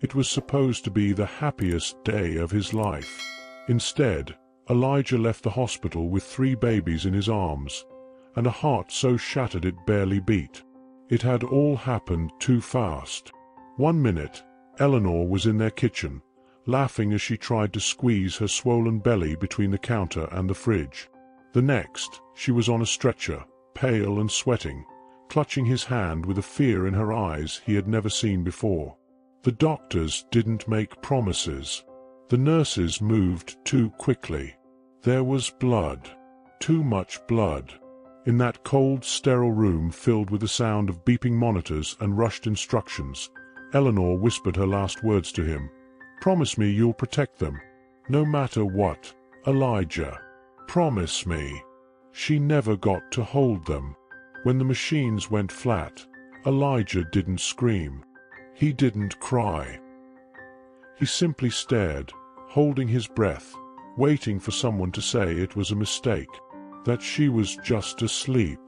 It was supposed to be the happiest day of his life. Instead, Elijah left the hospital with 3 babies in his arms, and a heart so shattered it barely beat. It had all happened too fast. One minute, Eleanor was in their kitchen, laughing as she tried to squeeze her swollen belly between the counter and the fridge. The next, she was on a stretcher, pale and sweating, clutching his hand with a fear in her eyes he had never seen before. The doctors didn't make promises. The nurses moved too quickly. There was blood. Too much blood. In that cold, sterile room filled with the sound of beeping monitors and rushed instructions, Eleanor whispered her last words to him. "Promise me you'll protect them. No matter what, Elijah. Promise me." She never got to hold them. When the machines went flat, Elijah didn't scream. He didn't cry. He simply stared, holding his breath, waiting for someone to say it was a mistake, that she was just asleep,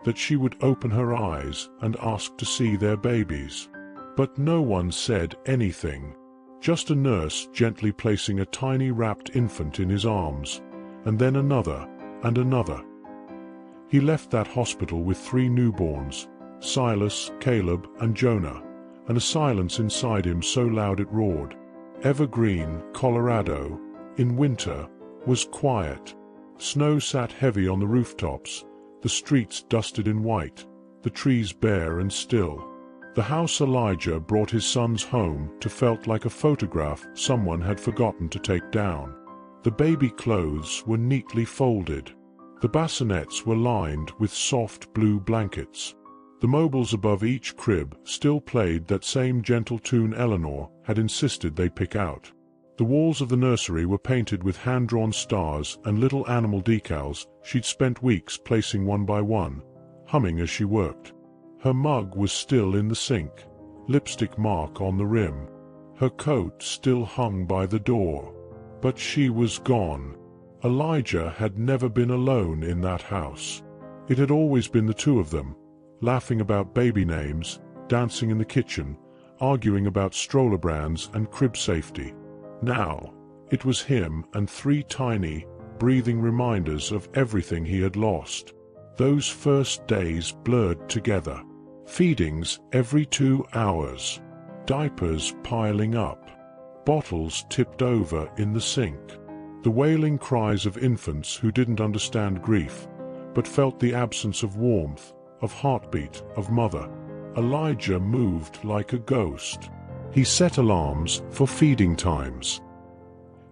that she would open her eyes and ask to see their babies. But no one said anything. Just a nurse gently placing a tiny wrapped infant in his arms, and then another and another. He left that hospital with 3 newborns, Silas, Caleb, and Jonah, and a silence inside him so loud it roared. Evergreen, Colorado, in winter, was quiet. Snow sat heavy on the rooftops, the streets dusted in white, the trees bare and still. The house Elijah brought his sons home to felt like a photograph someone had forgotten to take down. The baby clothes were neatly folded. The bassinets were lined with soft blue blankets. The mobiles above each crib still played that same gentle tune Eleanor had insisted they pick out. The walls of the nursery were painted with hand-drawn stars and little animal decals she'd spent weeks placing one by one, humming as she worked. Her mug was still in the sink, lipstick mark on the rim. Her coat still hung by the door. But she was gone. Elijah had never been alone in that house. It had always been the 2 of them, laughing about baby names, dancing in the kitchen, arguing about stroller brands and crib safety. Now, it was him and 3 tiny, breathing reminders of everything he had lost. Those first days blurred together. Feedings every 2 hours. Diapers piling up. Bottles tipped over in the sink. The wailing cries of infants who didn't understand grief, but felt the absence of warmth, of heartbeat, of mother. Elijah moved like a ghost. He set alarms for feeding times.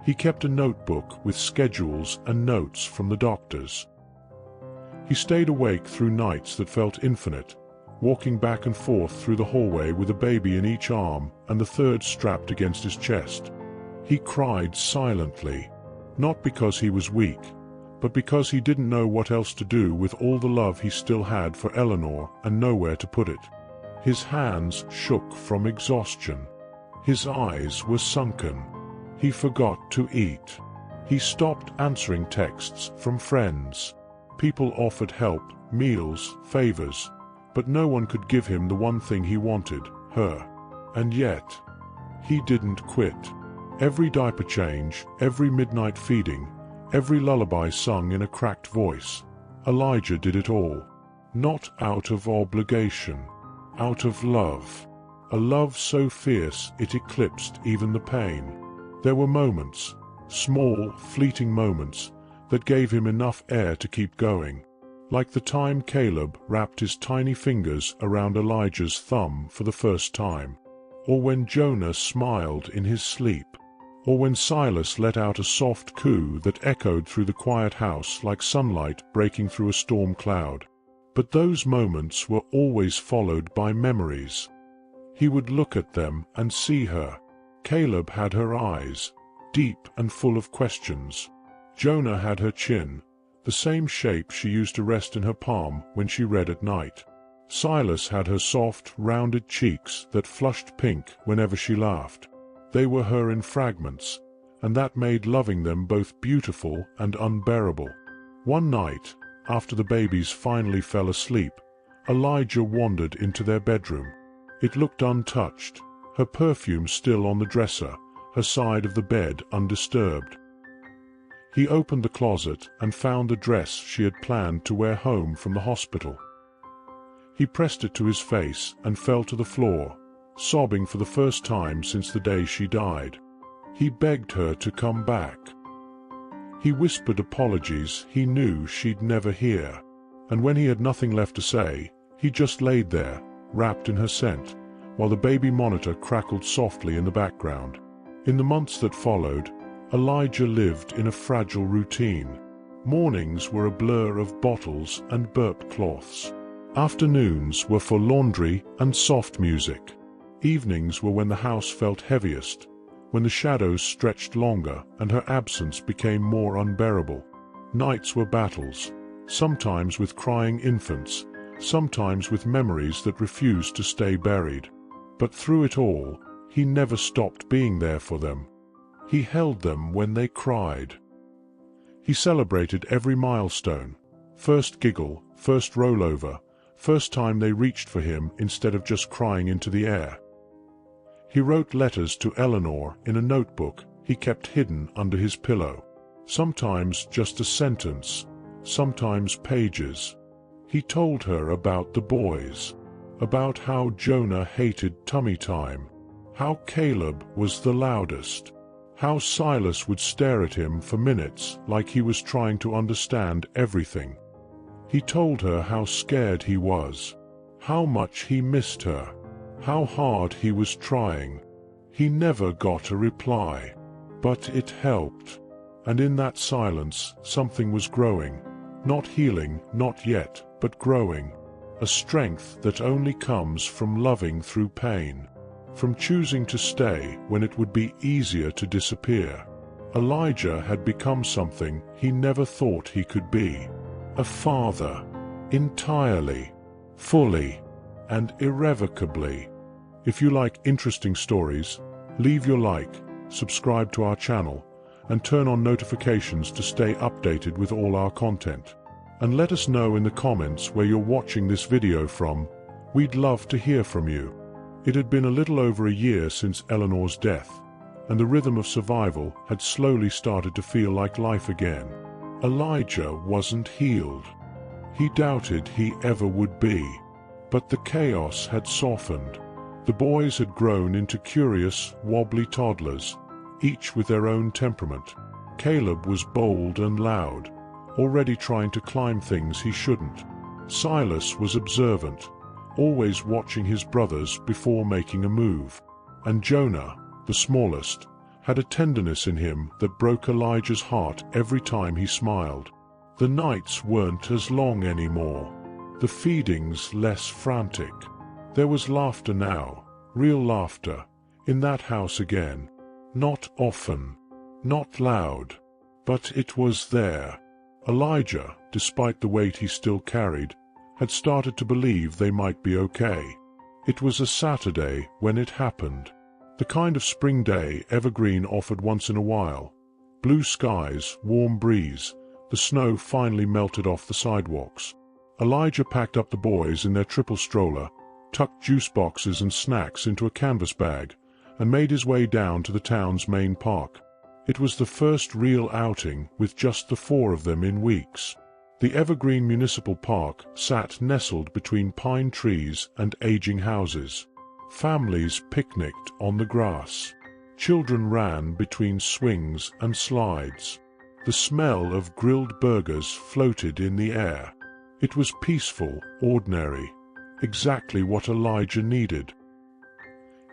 He kept a notebook with schedules and notes from the doctors. He stayed awake through nights that felt infinite, walking back and forth through the hallway with a baby in each arm and the 3rd strapped against his chest. He cried silently, not because he was weak, but because he didn't know what else to do with all the love he still had for Eleanor and nowhere to put it. His hands shook from exhaustion. His eyes were sunken. He forgot to eat. He stopped answering texts from friends. People offered help, meals, favors, but no one could give him the one thing he wanted, her. And yet, he didn't quit. Every diaper change, every midnight feeding, every lullaby sung in a cracked voice, Elijah did it all. Not out of obligation, out of love. A love so fierce it eclipsed even the pain. There were moments, small, fleeting moments, that gave him enough air to keep going. Like the time Caleb wrapped his tiny fingers around Elijah's thumb for the first time, or when Jonah smiled in his sleep, or when Silas let out a soft coo that echoed through the quiet house like sunlight breaking through a storm cloud. But those moments were always followed by memories. He would look at them and see her. Caleb had her eyes, deep and full of questions. Jonah had her chin, the same shape she used to rest in her palm when she read at night. Silas had her soft, rounded cheeks that flushed pink whenever she laughed. They were her in fragments, and that made loving them both beautiful and unbearable. One night, after the babies finally fell asleep, Elijah wandered into their bedroom. It looked untouched, her perfume still on the dresser, her side of the bed undisturbed. He opened the closet and found the dress she had planned to wear home from the hospital. He pressed it to his face and fell to the floor, sobbing for the first time since the day she died. He begged her to come back. He whispered apologies he knew she'd never hear, and when he had nothing left to say, he just laid there, wrapped in her scent, while the baby monitor crackled softly in the background. In the months that followed, Elijah lived in a fragile routine. Mornings were a blur of bottles and burp cloths. Afternoons were for laundry and soft music. Evenings were when the house felt heaviest, when the shadows stretched longer and her absence became more unbearable. Nights were battles, sometimes with crying infants, sometimes with memories that refused to stay buried. But through it all, he never stopped being there for them. He held them when they cried. He celebrated every milestone, first giggle, first rollover, first time they reached for him instead of just crying into the air. He wrote letters to Eleanor in a notebook he kept hidden under his pillow. Sometimes just a sentence, sometimes pages. He told her about the boys, about how Jonah hated tummy time, how Caleb was the loudest, how Silas would stare at him for minutes like he was trying to understand everything. He told her how scared he was, how much he missed her, how hard he was trying. He never got a reply, but it helped. And in that silence, something was growing. Not healing, not yet, but growing. A strength that only comes from loving through pain, from choosing to stay when it would be easier to disappear. Elijah had become something he never thought he could be. A father, entirely, fully, and irrevocably. If you like interesting stories, leave your like, subscribe to our channel, and turn on notifications to stay updated with all our content. And let us know in the comments where you're watching this video from. We'd love to hear from you. It had been a little over a year since Eleanor's death, and the rhythm of survival had slowly started to feel like life again. Elijah wasn't healed. He doubted he ever would be. But the chaos had softened. The boys had grown into curious, wobbly toddlers, each with their own temperament. Caleb was bold and loud, already trying to climb things he shouldn't. Silas was observant, always watching his brothers before making a move. And Jonah, the smallest, had a tenderness in him that broke Elijah's heart every time he smiled. The nights weren't as long anymore, the feedings less frantic. There was laughter now, real laughter, in that house again. Not often, not loud, but it was there. Elijah, despite the weight he still carried, had started to believe they might be okay. It was a Saturday when it happened. The kind of spring day Evergreen offered once in a while. Blue skies, warm breeze, the snow finally melted off the sidewalks. Elijah packed up the boys in their triple stroller, tucked juice boxes and snacks into a canvas bag, and made his way down to the town's main park. It was the first real outing with just the four of them in weeks. The Evergreen Municipal Park sat nestled between pine trees and aging houses. Families picnicked on the grass. Children ran between swings and slides. The smell of grilled burgers floated in the air. It was peaceful, ordinary, exactly what Elijah needed.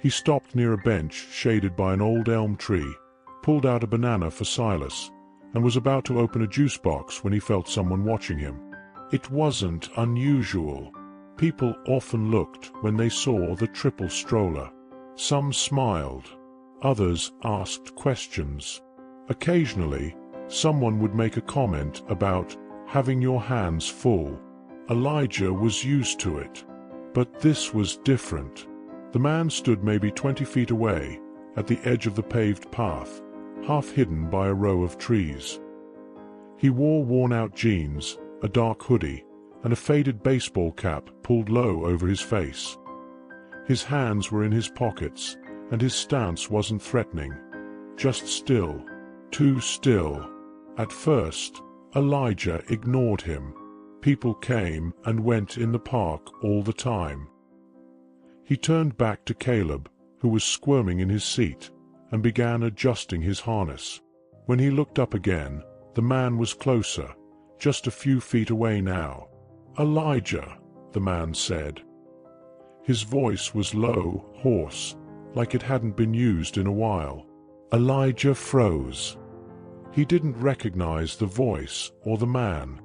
He stopped near a bench shaded by an old elm tree, pulled out a banana for Silas, and was about to open a juice box when he felt someone watching him. It wasn't unusual. People often looked when they saw the triple stroller. Some smiled. Others asked questions. Occasionally, someone would make a comment about having your hands full. Elijah was used to it. But this was different. The man stood maybe 20 feet away, at the edge of the paved path, half hidden by a row of trees. He wore worn-out jeans, a dark hoodie, and a faded baseball cap pulled low over his face. His hands were in his pockets, and his stance wasn't threatening, just still, too still. At first, Elijah ignored him. People came and went in the park all the time. He turned back to Caleb, who was squirming in his seat, and began adjusting his harness. When he looked up again, the man was closer, just a few feet away now. "Elijah," the man said. His voice was low, hoarse, like it hadn't been used in a while. Elijah froze. He didn't recognize the voice or the man.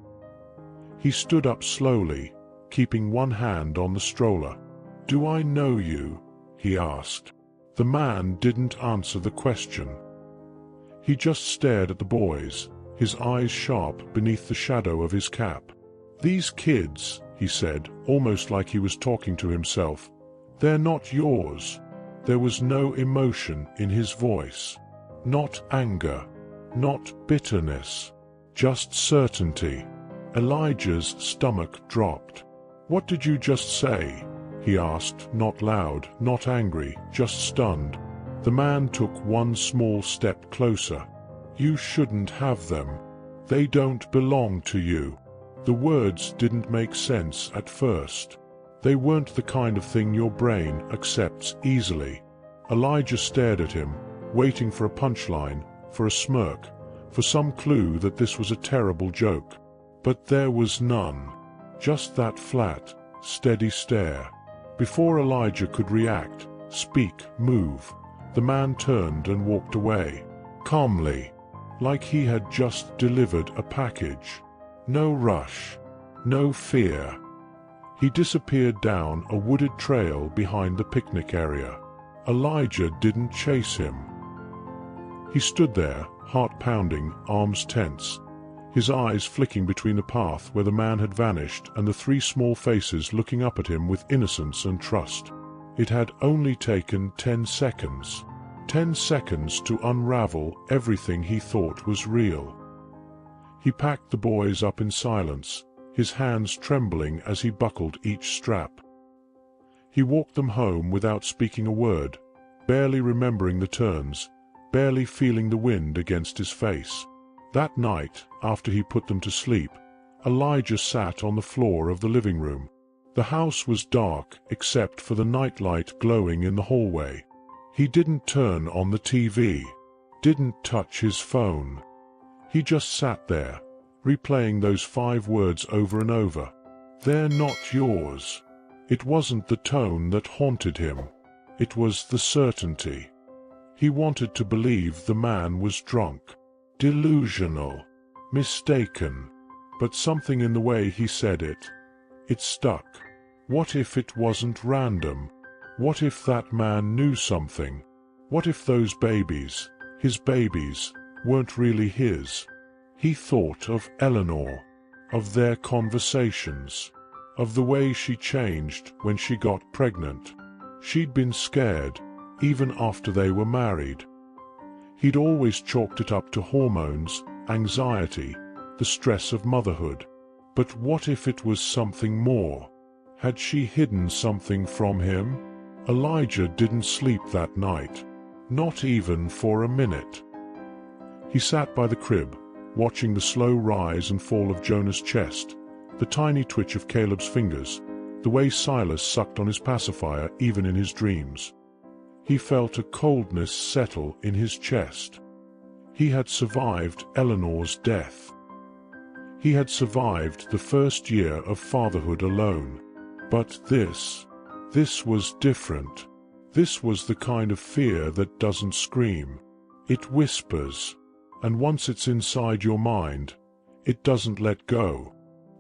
He stood up slowly, keeping one hand on the stroller. "Do I know you?" he asked. The man didn't answer the question. He just stared at the boys, his eyes sharp beneath the shadow of his cap. "These kids," he said, almost like he was talking to himself, "they're not yours." There was no emotion in his voice. Not anger, not bitterness, just certainty. Elijah's stomach dropped. "What did you just say?" he asked, not loud, not angry, just stunned. The man took one small step closer. "You shouldn't have them. They don't belong to you." The words didn't make sense at first. They weren't the kind of thing your brain accepts easily. Elijah stared at him, waiting for a punchline, for a smirk, for some clue that this was a terrible joke. But there was none. Just that flat, steady stare. Before Elijah could react, speak, move, the man turned and walked away, calmly, like he had just delivered a package. No rush, no fear. He disappeared down a wooded trail behind the picnic area. Elijah didn't chase him. He stood there, heart pounding, arms tense, his eyes flicking between the path where the man had vanished and the three small faces looking up at him with innocence and trust. It had only taken 10 seconds. 10 seconds to unravel everything he thought was real. He packed the boys up in silence, his hands trembling as he buckled each strap. He walked them home without speaking a word, barely remembering the turns, barely feeling the wind against his face. That night, after he put them to sleep, Elijah sat on the floor of the living room. The house was dark except for the nightlight glowing in the hallway. He didn't turn on the TV, didn't touch his phone. He just sat there, replaying those 5 words over and over. "They're not yours." It wasn't the tone that haunted him. It was the certainty. He wanted to believe the man was drunk, delusional, mistaken. But something in the way he said it stuck. What if it wasn't random? What if that man knew something? What if those babies, his babies, weren't really his? He thought of Eleanor, of their conversations, of the way she changed when she got pregnant. She'd been scared, even after they were married. He'd always chalked it up to hormones, anxiety, the stress of motherhood. But what if it was something more? Had she hidden something from him? Elijah didn't sleep that night, not even for a minute. He sat by the crib, watching the slow rise and fall of Jonah's chest, the tiny twitch of Caleb's fingers, the way Silas sucked on his pacifier even in his dreams. He felt a coldness settle in his chest. He had survived Eleanor's death. He had survived the first year of fatherhood alone. But this was different. This was the kind of fear that doesn't scream. It whispers. And once it's inside your mind, it doesn't let go.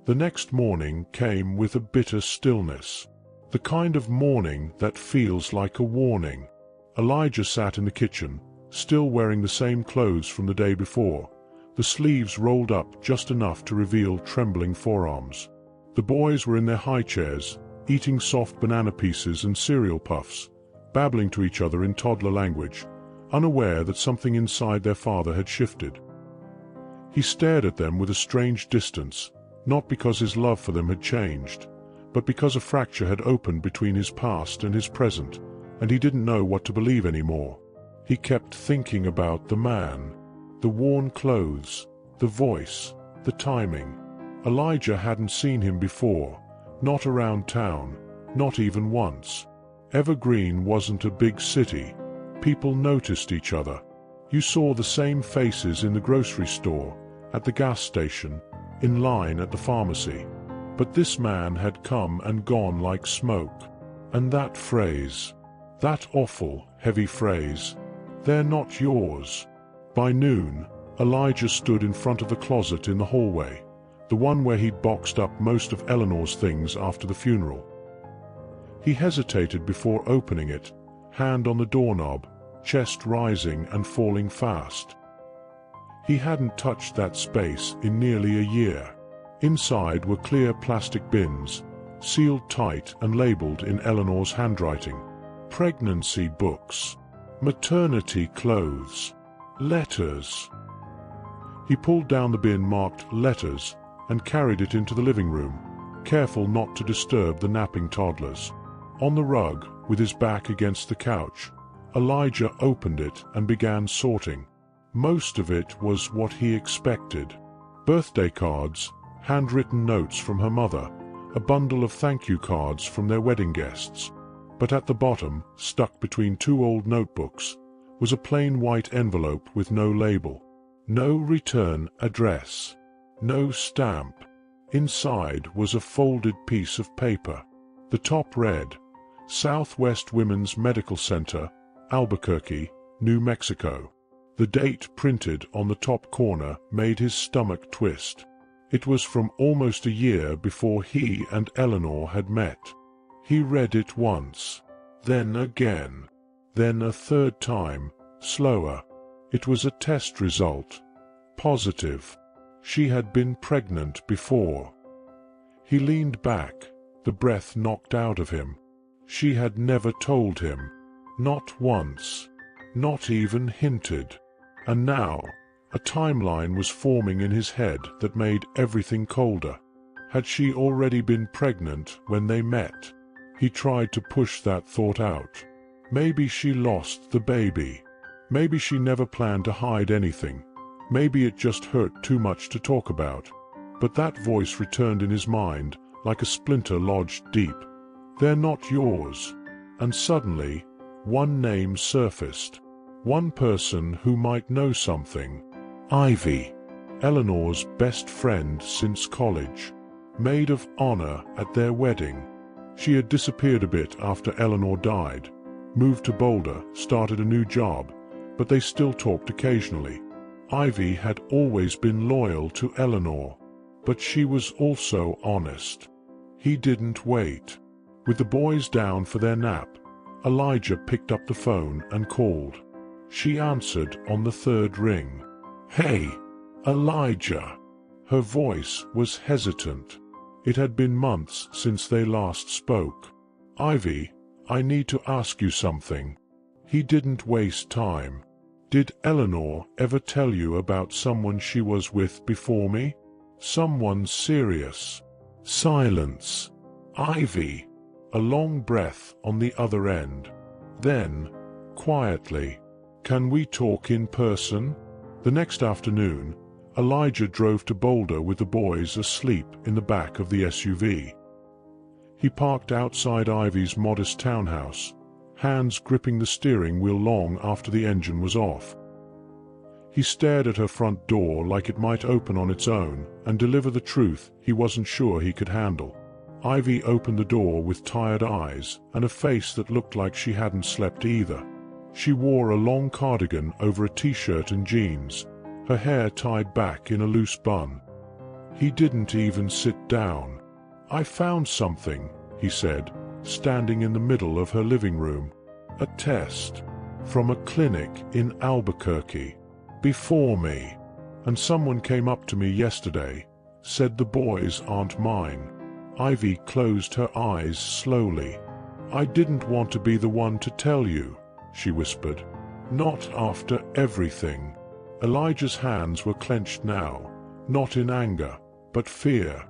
The next morning came with a bitter stillness. The kind of morning that feels like a warning. Elijah sat in the kitchen, still wearing the same clothes from the day before, the sleeves rolled up just enough to reveal trembling forearms. The boys were in their high chairs, eating soft banana pieces and cereal puffs, babbling to each other in toddler language, unaware that something inside their father had shifted. He stared at them with a strange distance, not because his love for them had changed, but because a fracture had opened between his past and his present, and he didn't know what to believe anymore. He kept thinking about the man, the worn clothes, the voice, the timing. Elijah hadn't seen him before, not around town, not even once. Evergreen wasn't a big city. People noticed each other. You saw the same faces in the grocery store, at the gas station, in line at the pharmacy. But this man had come and gone like smoke. And that phrase, that awful, heavy phrase, "They're not yours." By noon, Elijah stood in front of the closet in the hallway, the one where he'd boxed up most of Eleanor's things after the funeral. He hesitated before opening it, hand on the doorknob, chest rising and falling fast. He hadn't touched that space in nearly a year. Inside were clear plastic bins, sealed tight and labeled in Eleanor's handwriting. Pregnancy books, maternity clothes, letters. He pulled down the bin marked letters and carried it into the living room, careful not to disturb the napping toddlers. On the rug, with his back against the couch, Elijah opened it and began sorting. Most of it was what he expected. Birthday cards, handwritten notes from her mother, a bundle of thank you cards from their wedding guests. But at the bottom, stuck between two old notebooks, was a plain white envelope with no label. No return address. No stamp. Inside was a folded piece of paper. The top read, Southwest Women's Medical Center, Albuquerque, New Mexico. The date printed on the top corner made his stomach twist. It was from almost a year before he and Eleanor had met. He read it once, then again, then a third time, slower. It was a test result. Positive. She had been pregnant before. He leaned back, the breath knocked out of him. She had never told him. Not once. Not even hinted. And now, a timeline was forming in his head that made everything colder. Had she already been pregnant when they met? He tried to push that thought out. Maybe she lost the baby. Maybe she never planned to hide anything. Maybe it just hurt too much to talk about. But that voice returned in his mind, like a splinter lodged deep. They're not yours. And suddenly, one name surfaced. One person who might know something. Ivy. Eleanor's best friend since college. Maid of honor at their wedding. She had disappeared a bit after Eleanor died, moved to Boulder, started a new job, but they still talked occasionally. Ivy had always been loyal to Eleanor, but she was also honest. He didn't wait. With the boys down for their nap, Elijah picked up the phone and called. She answered on the third ring. "Hey, Elijah." Her voice was hesitant. It had been months since they last spoke. "Ivy, I need to ask you something." He didn't waste time. "Did Eleanor ever tell you about someone she was with before me? Someone serious?" Silence. "Ivy." A long breath on the other end. Then, quietly, "Can we talk in person?" The next afternoon, Elijah drove to Boulder with the boys asleep in the back of the SUV. He parked outside Ivy's modest townhouse, hands gripping the steering wheel long after the engine was off. He stared at her front door like it might open on its own and deliver the truth he wasn't sure he could handle. Ivy opened the door with tired eyes and a face that looked like she hadn't slept either. She wore a long cardigan over a t-shirt and jeans, her hair tied back in a loose bun. He didn't even sit down. "I found something," he said, standing in the middle of her living room. "A test. From a clinic in Albuquerque. Before me. And someone came up to me yesterday, said the boys aren't mine." Ivy closed her eyes slowly. "I didn't want to be the one to tell you," she whispered. "Not after everything." Elijah's hands were clenched now, not in anger, but fear.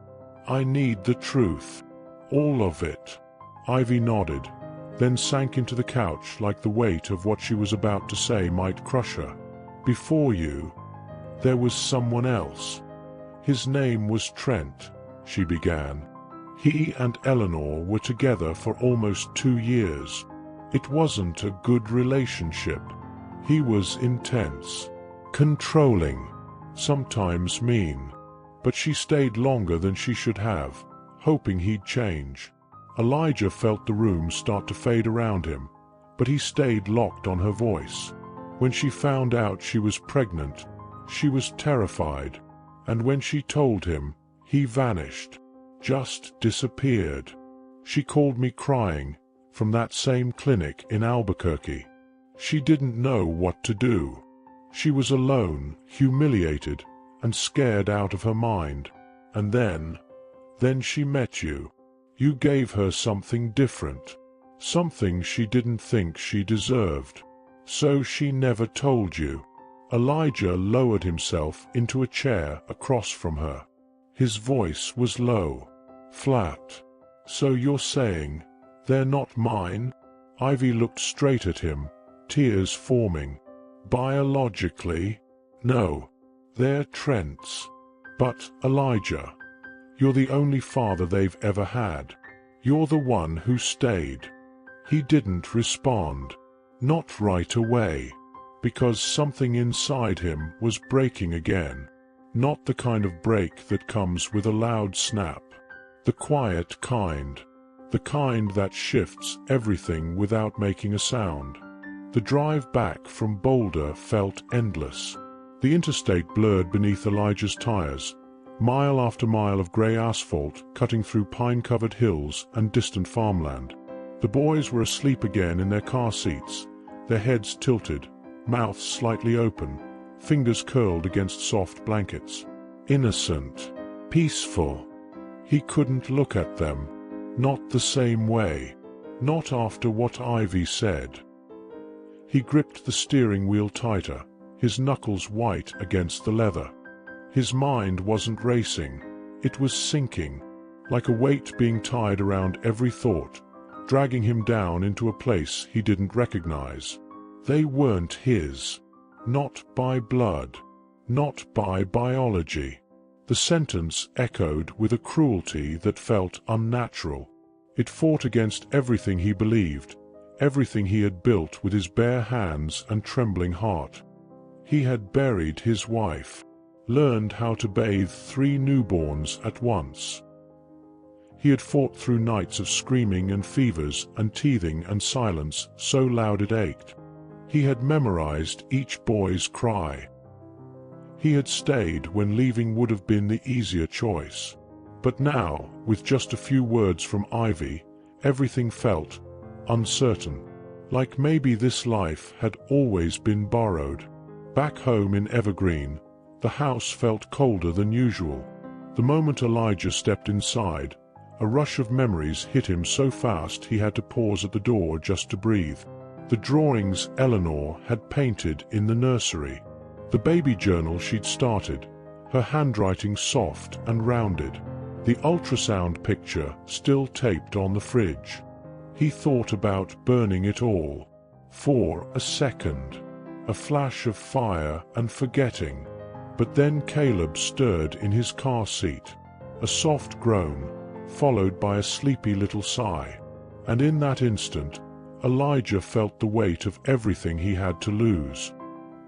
"I need the truth. All of it." Ivy nodded. then sank into the couch like the weight of what she was about to say might crush her. Before you, there was someone else. His name was Trent, she began. He and Eleanor were together for almost 2 years. It wasn't a good relationship. He was intense, controlling, sometimes mean. But she stayed longer than she should have, hoping he'd change. Elijah felt the room start to fade around him, but he stayed locked on her voice. When she found out she was pregnant, she was terrified, and when she told him, he vanished, just disappeared. She called me crying, from that same clinic in Albuquerque. She didn't know what to do. She was alone, humiliated, and scared out of her mind. And then she met you. You gave her something different, something she didn't think she deserved. So she never told you. Elijah lowered himself into a chair across from her. His voice was low, flat. So you're saying, they're not mine? Ivy looked straight at him, tears forming. Biologically? No, they're Trent's. But, Elijah, you're the only father they've ever had. You're the one who stayed. He didn't respond. Not right away. Because something inside him was breaking again. Not the kind of break that comes with a loud snap. The quiet kind. The kind that shifts everything without making a sound. The drive back from Boulder felt endless. The interstate blurred beneath Elijah's tires. Mile after mile of gray asphalt cutting through pine-covered hills and distant farmland. The boys were asleep again in their car seats, their heads tilted, mouths slightly open, fingers curled against soft blankets. Innocent. Peaceful. He couldn't look at them. Not the same way. Not after what Ivy said. He gripped the steering wheel tighter, his knuckles white against the leather. His mind wasn't racing. It was sinking, like a weight being tied around every thought, dragging him down into a place he didn't recognize. They weren't his. Not by blood. Not by biology. The sentence echoed with a cruelty that felt unnatural. It fought against everything he believed, everything he had built with his bare hands and trembling heart. He had buried his wife, learned how to bathe 3 newborns at once. He had fought through nights of screaming and fevers and teething and silence so loud it ached. He had memorized each boy's cry. He had stayed when leaving would have been the easier choice. But now, with just a few words from Ivy, everything felt uncertain. Like maybe this life had always been borrowed. Back home in Evergreen, the house felt colder than usual. The moment Elijah stepped inside, a rush of memories hit him so fast he had to pause at the door just to breathe. The drawings Eleanor had painted in the nursery. The baby journal she'd started, her handwriting soft and rounded. The ultrasound picture still taped on the fridge. He thought about burning it all. For a second. A flash of fire and forgetting. But then Caleb stirred in his car seat. A soft groan, followed by a sleepy little sigh. And in that instant, Elijah felt the weight of everything he had to lose.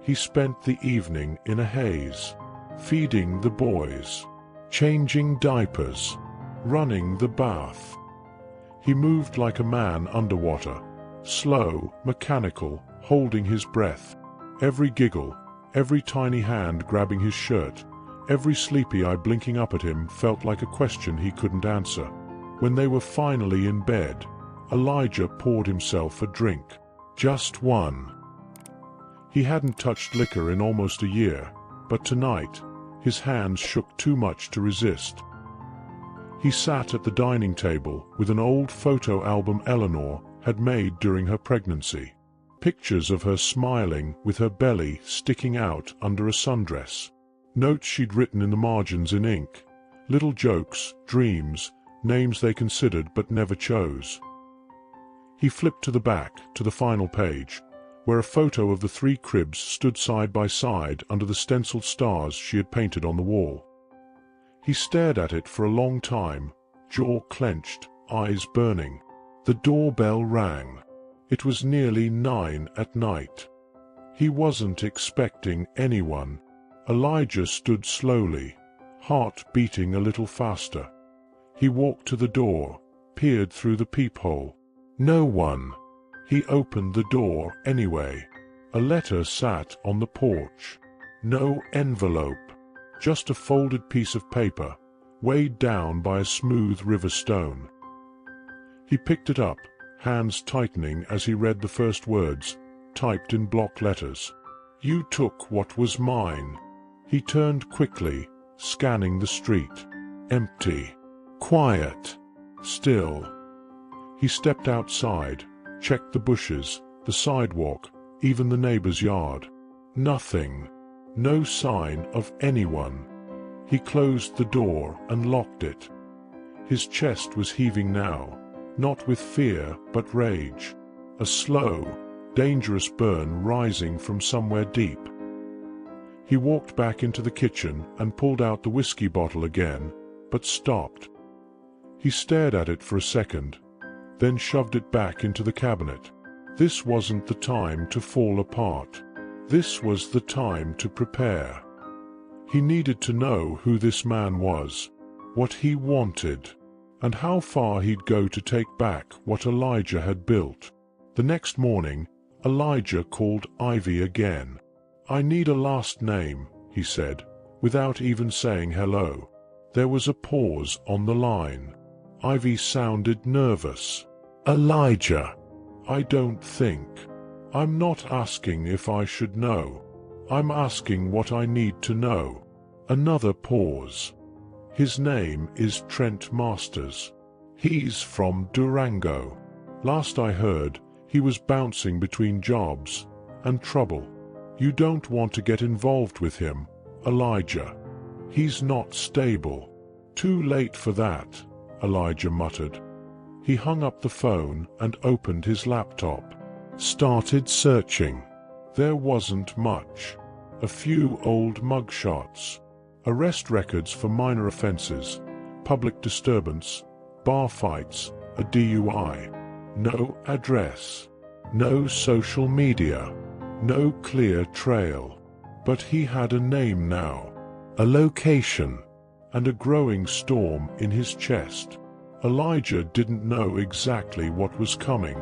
He spent the evening in a haze, feeding the boys, changing diapers, running the bath. He moved like a man underwater, slow, mechanical, holding his breath. Every giggle, every tiny hand grabbing his shirt, every sleepy eye blinking up at him felt like a question he couldn't answer. When they were finally in bed, Elijah poured himself a drink. Just one. He hadn't touched liquor in almost a year, but tonight, his hands shook too much to resist. He sat at the dining table with an old photo album Eleanor had made during her pregnancy. Pictures of her smiling with her belly sticking out under a sundress. Notes she'd written in the margins in ink. Little jokes, dreams, names they considered but never chose. He flipped to the back, to the final page, where a photo of the three cribs stood side by side under the stenciled stars she had painted on the wall. He stared at it for a long time, jaw clenched, eyes burning. The doorbell rang. It was nearly 9 at night. He wasn't expecting anyone. Elijah stood slowly, heart beating a little faster. He walked to the door, peered through the peephole. No one. He opened the door anyway. A letter sat on the porch. No envelope. Just a folded piece of paper, weighed down by a smooth river stone. He picked it up, hands tightening as he read the first words, typed in block letters. You took what was mine. He turned quickly, scanning the street. Empty. Quiet. Still. He stepped outside, checked the bushes, the sidewalk, even the neighbor's yard. Nothing. No sign of anyone. He closed the door and locked it. His chest was heaving now, not with fear but rage. A slow, dangerous burn rising from somewhere deep. He walked back into the kitchen and pulled out the whiskey bottle again, but stopped. He stared at it for a second, then shoved it back into the cabinet. This wasn't the time to fall apart. This was the time to prepare. He needed to know who this man was, what he wanted, and how far he'd go to take back what Elijah had built. The next morning, Elijah called Ivy again. I need a last name, he said, without even saying hello. There was a pause on the line. Ivy sounded nervous. Elijah. I don't think. I'm not asking if I should know. I'm asking what I need to know. Another pause. His name is Trent Masters. He's from Durango. Last I heard, he was bouncing between jobs and trouble. You don't want to get involved with him, Elijah. He's not stable. Too late for that, Elijah muttered. He hung up the phone and opened his laptop. Started searching. There wasn't much. A few old mugshots. Arrest records for minor offenses, public disturbance, bar fights, a DUI. No address. No social media. No clear trail. But he had a name now. A location. And a growing storm in his chest. Elijah didn't know exactly what was coming,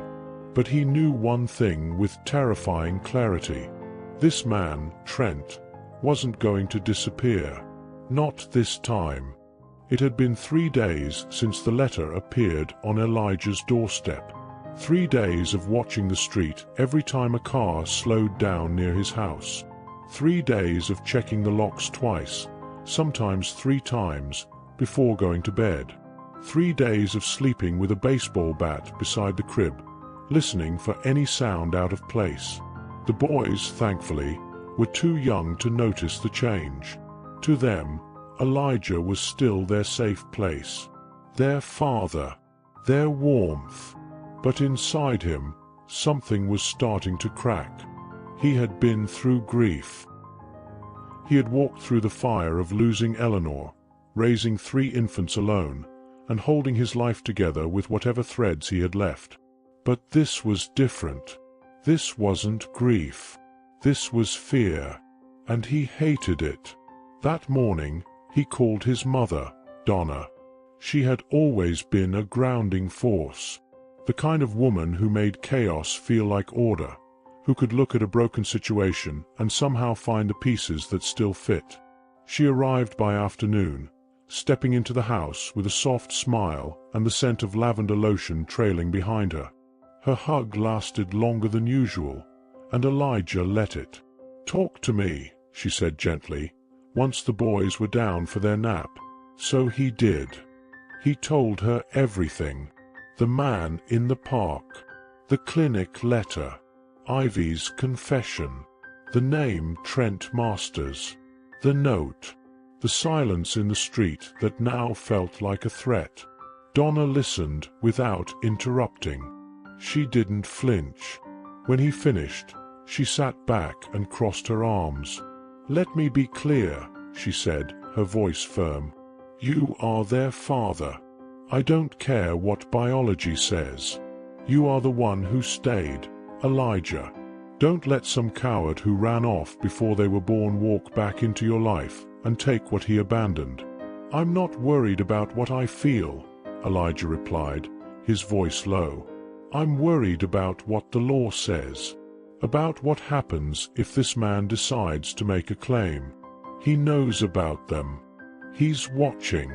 but he knew one thing with terrifying clarity. This man, Trent, wasn't going to disappear. Not this time. It had been 3 days since the letter appeared on Elijah's doorstep. 3 days of watching the street every time a car slowed down near his house. 3 days of checking the locks twice, sometimes 3 times, before going to bed. 3 days of sleeping with a baseball bat beside the crib, listening for any sound out of place. The boys, thankfully, were too young to notice the change. To them, Elijah was still their safe place, their father, their warmth. But inside him, something was starting to crack. He had been through grief. He had walked through the fire of losing Eleanor, raising 3 infants alone, and holding his life together with whatever threads he had left. But this was different. This wasn't grief. This was fear, and he hated it. That morning, he called his mother, Donna. She had always been a grounding force, the kind of woman who made chaos feel like order, who could look at a broken situation and somehow find the pieces that still fit. She arrived by afternoon, stepping into the house with a soft smile and the scent of lavender lotion trailing behind her. Her hug lasted longer than usual, and Elijah let it. "Talk to me," she said gently, once the boys were down for their nap. So he did. He told her everything. The man in the park, the clinic letter, Ivy's confession, the name Trent Masters, the note, the silence in the street that now felt like a threat. Donna listened without interrupting. She didn't flinch. When he finished, she sat back and crossed her arms. "Let me be clear," she said, her voice firm. "You are their father. I don't care what biology says. You are the one who stayed, Elijah. Don't let some coward who ran off before they were born walk back into your life and take what he abandoned." "I'm not worried about what I feel," Elijah replied, his voice low. "I'm worried about what the law says. About what happens if this man decides to make a claim. He knows about them. He's watching."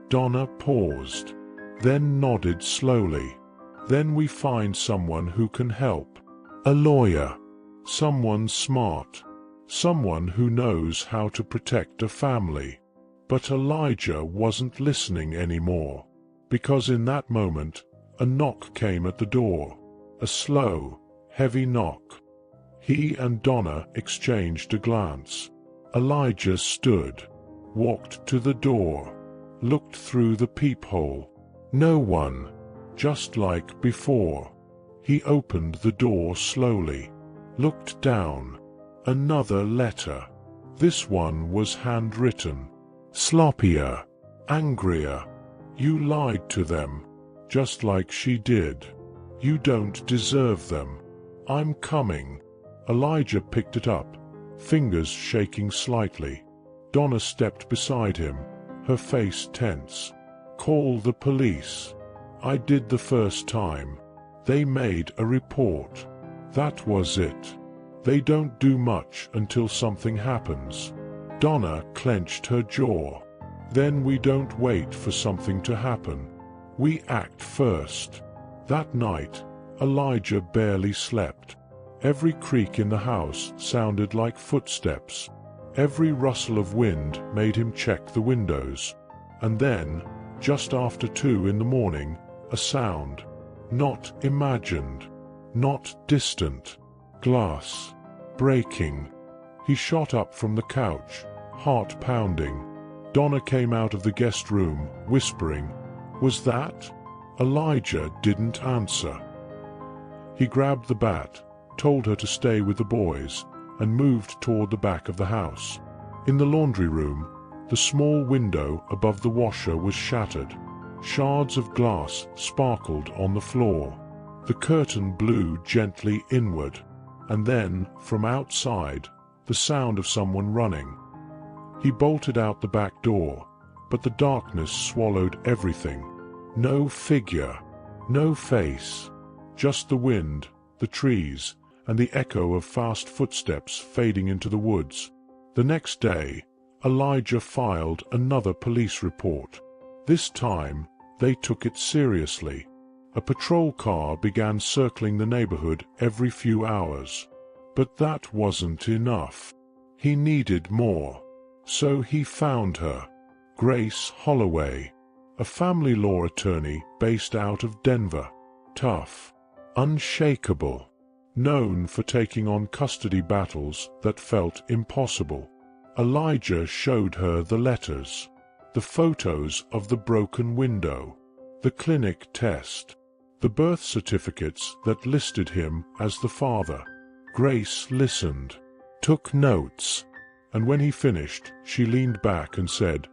Donna paused, then nodded slowly. "Then we find someone who can help. A lawyer. Someone smart. Someone who knows how to protect a family." But Elijah wasn't listening anymore, because in that moment, a knock came at the door. A slow, heavy knock. He and Donna exchanged a glance. Elijah stood, walked to the door, looked through the peephole. No one, just like before. He opened the door slowly, looked down. Another letter. This one was handwritten. Sloppier, angrier. "You lied to them, just like she did. You don't deserve them. I'm coming." Elijah picked it up, fingers shaking slightly. Donna stepped beside him, her face tense. "Call the police." "I did the first time. They made a report. That was it. They don't do much until something happens." Donna clenched her jaw. "Then we don't wait for something to happen. We act first." That night, Elijah barely slept. Every creak in the house sounded like footsteps. Every rustle of wind made him check the windows. And then, just after 2 in the morning, a sound. Not imagined. Not distant. Glass. Breaking. He shot up from the couch, heart pounding. Donna came out of the guest room, whispering, "Was that?" Elijah didn't answer. He grabbed the bat, told her to stay with the boys, and moved toward the back of the house. In the laundry room, the small window above the washer was shattered. Shards of glass sparkled on the floor. The curtain blew gently inward, and then, from outside, the sound of someone running. He bolted out the back door, but the darkness swallowed everything. No figure, no face, just the wind, the trees, and the echo of fast footsteps fading into the woods. The next day, Elijah filed another police report. This time, they took it seriously. A patrol car began circling the neighborhood every few hours. But that wasn't enough. He needed more. So he found her, Grace Holloway, a family law attorney based out of Denver. Tough, unshakable, known for taking on custody battles that felt impossible. Elijah showed her the letters, the photos of the broken window, the clinic test, the birth certificates that listed him as the father. Grace listened, took notes, and when he finished, she leaned back and said,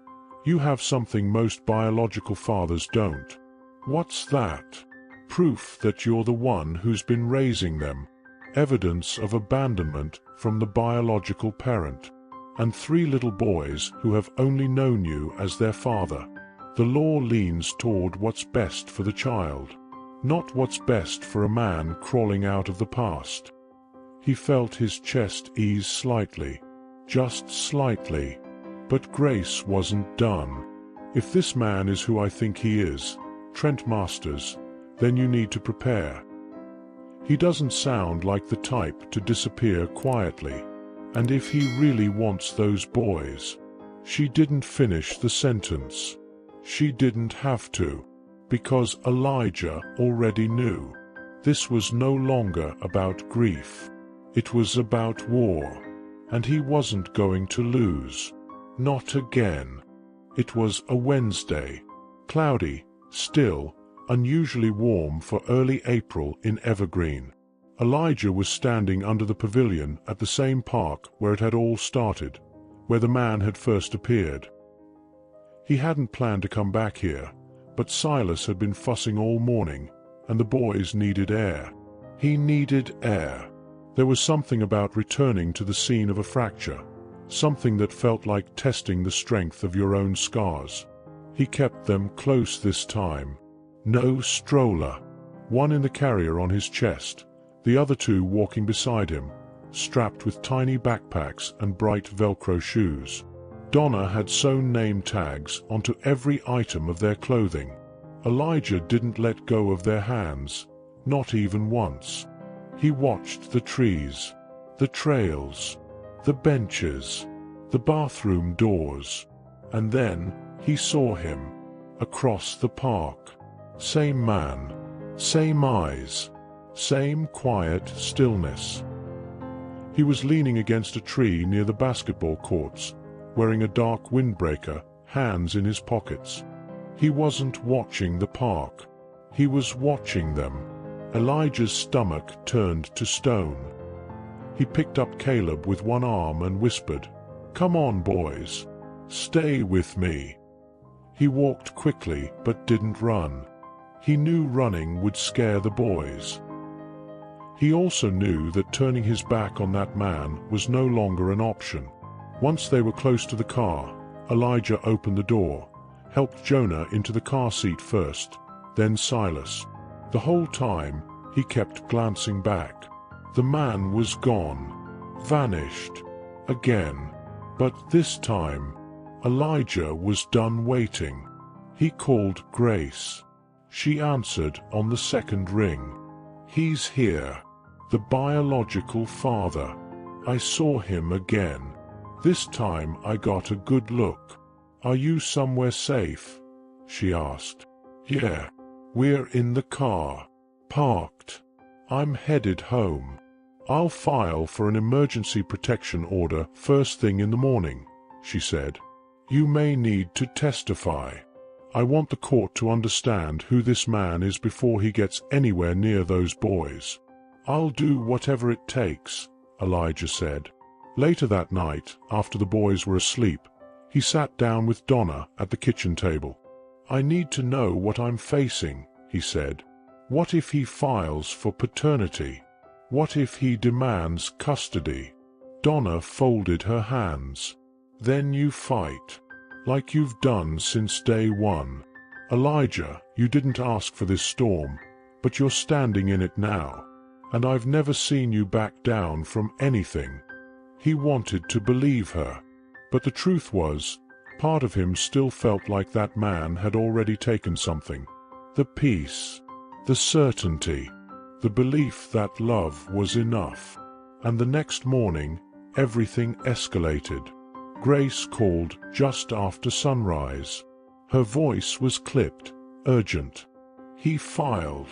"You have something most biological fathers don't." "What's that?" "Proof that you're the one who's been raising them. Evidence of abandonment from the biological parent. And 3 little boys who have only known you as their father. The law leans toward what's best for the child, not what's best for a man crawling out of the past." He felt his chest ease slightly, just slightly. But Grace wasn't done. "If this man is who I think he is, Trent Masters, then you need to prepare. He doesn't sound like the type to disappear quietly. And if he really wants those boys..." She didn't finish the sentence. She didn't have to, because Elijah already knew. This was no longer about grief. It was about war, and he wasn't going to lose. Not again. It was a Wednesday. Cloudy, still, unusually warm for early April in Evergreen. Elijah was standing under the pavilion at the same park where it had all started, where the man had first appeared. He hadn't planned to come back here, but Silas had been fussing all morning, and the boys needed air. He needed air. There was something about returning to the scene of a fracture, something that felt like testing the strength of your own scars. He kept them close this time. No stroller. One in the carrier on his chest, the other two walking beside him, strapped with tiny backpacks and bright Velcro shoes. Donna had sewn name tags onto every item of their clothing. Elijah didn't let go of their hands, not even once. He watched the trees, the trails, the benches, the bathroom doors, and then he saw him, across the park. Same man, same eyes, same quiet stillness. He was leaning against a tree near the basketball courts, wearing a dark windbreaker, hands in his pockets. He wasn't watching the park. He was watching them. Elijah's stomach turned to stone. He picked up Caleb with one arm and whispered, "Come on, boys. Stay with me." He walked quickly but didn't run. He knew running would scare the boys. He also knew that turning his back on that man was no longer an option. Once they were close to the car, Elijah opened the door, helped Jonah into the car seat first, then Silas. The whole time, he kept glancing back. The man was gone, vanished, again. But this time, Elijah was done waiting. He called Grace. She answered on the second ring. "He's here. The biological father. I saw him again. This time I got a good look." "Are you somewhere safe?" she asked. "Yeah. We're in the car. Parked. I'm headed home. I'll file for an emergency protection order first thing in the morning," she said. "You may need to testify. I want the court to understand who this man is before he gets anywhere near those boys." "I'll do whatever it takes," Elijah said. Later that night, after the boys were asleep, he sat down with Donna at the kitchen table. "I need to know what I'm facing," he said. "What if he files for paternity? What if he demands custody?" Donna folded her hands. "Then you fight, like you've done since day one. Elijah, you didn't ask for this storm, but you're standing in it now, and I've never seen you back down from anything." He wanted to believe her, but the truth was, part of him still felt like that man had already taken something. The peace, the certainty, the belief that love was enough. And the next morning, everything escalated. Grace called just after sunrise. Her voice was clipped, urgent. "He filed."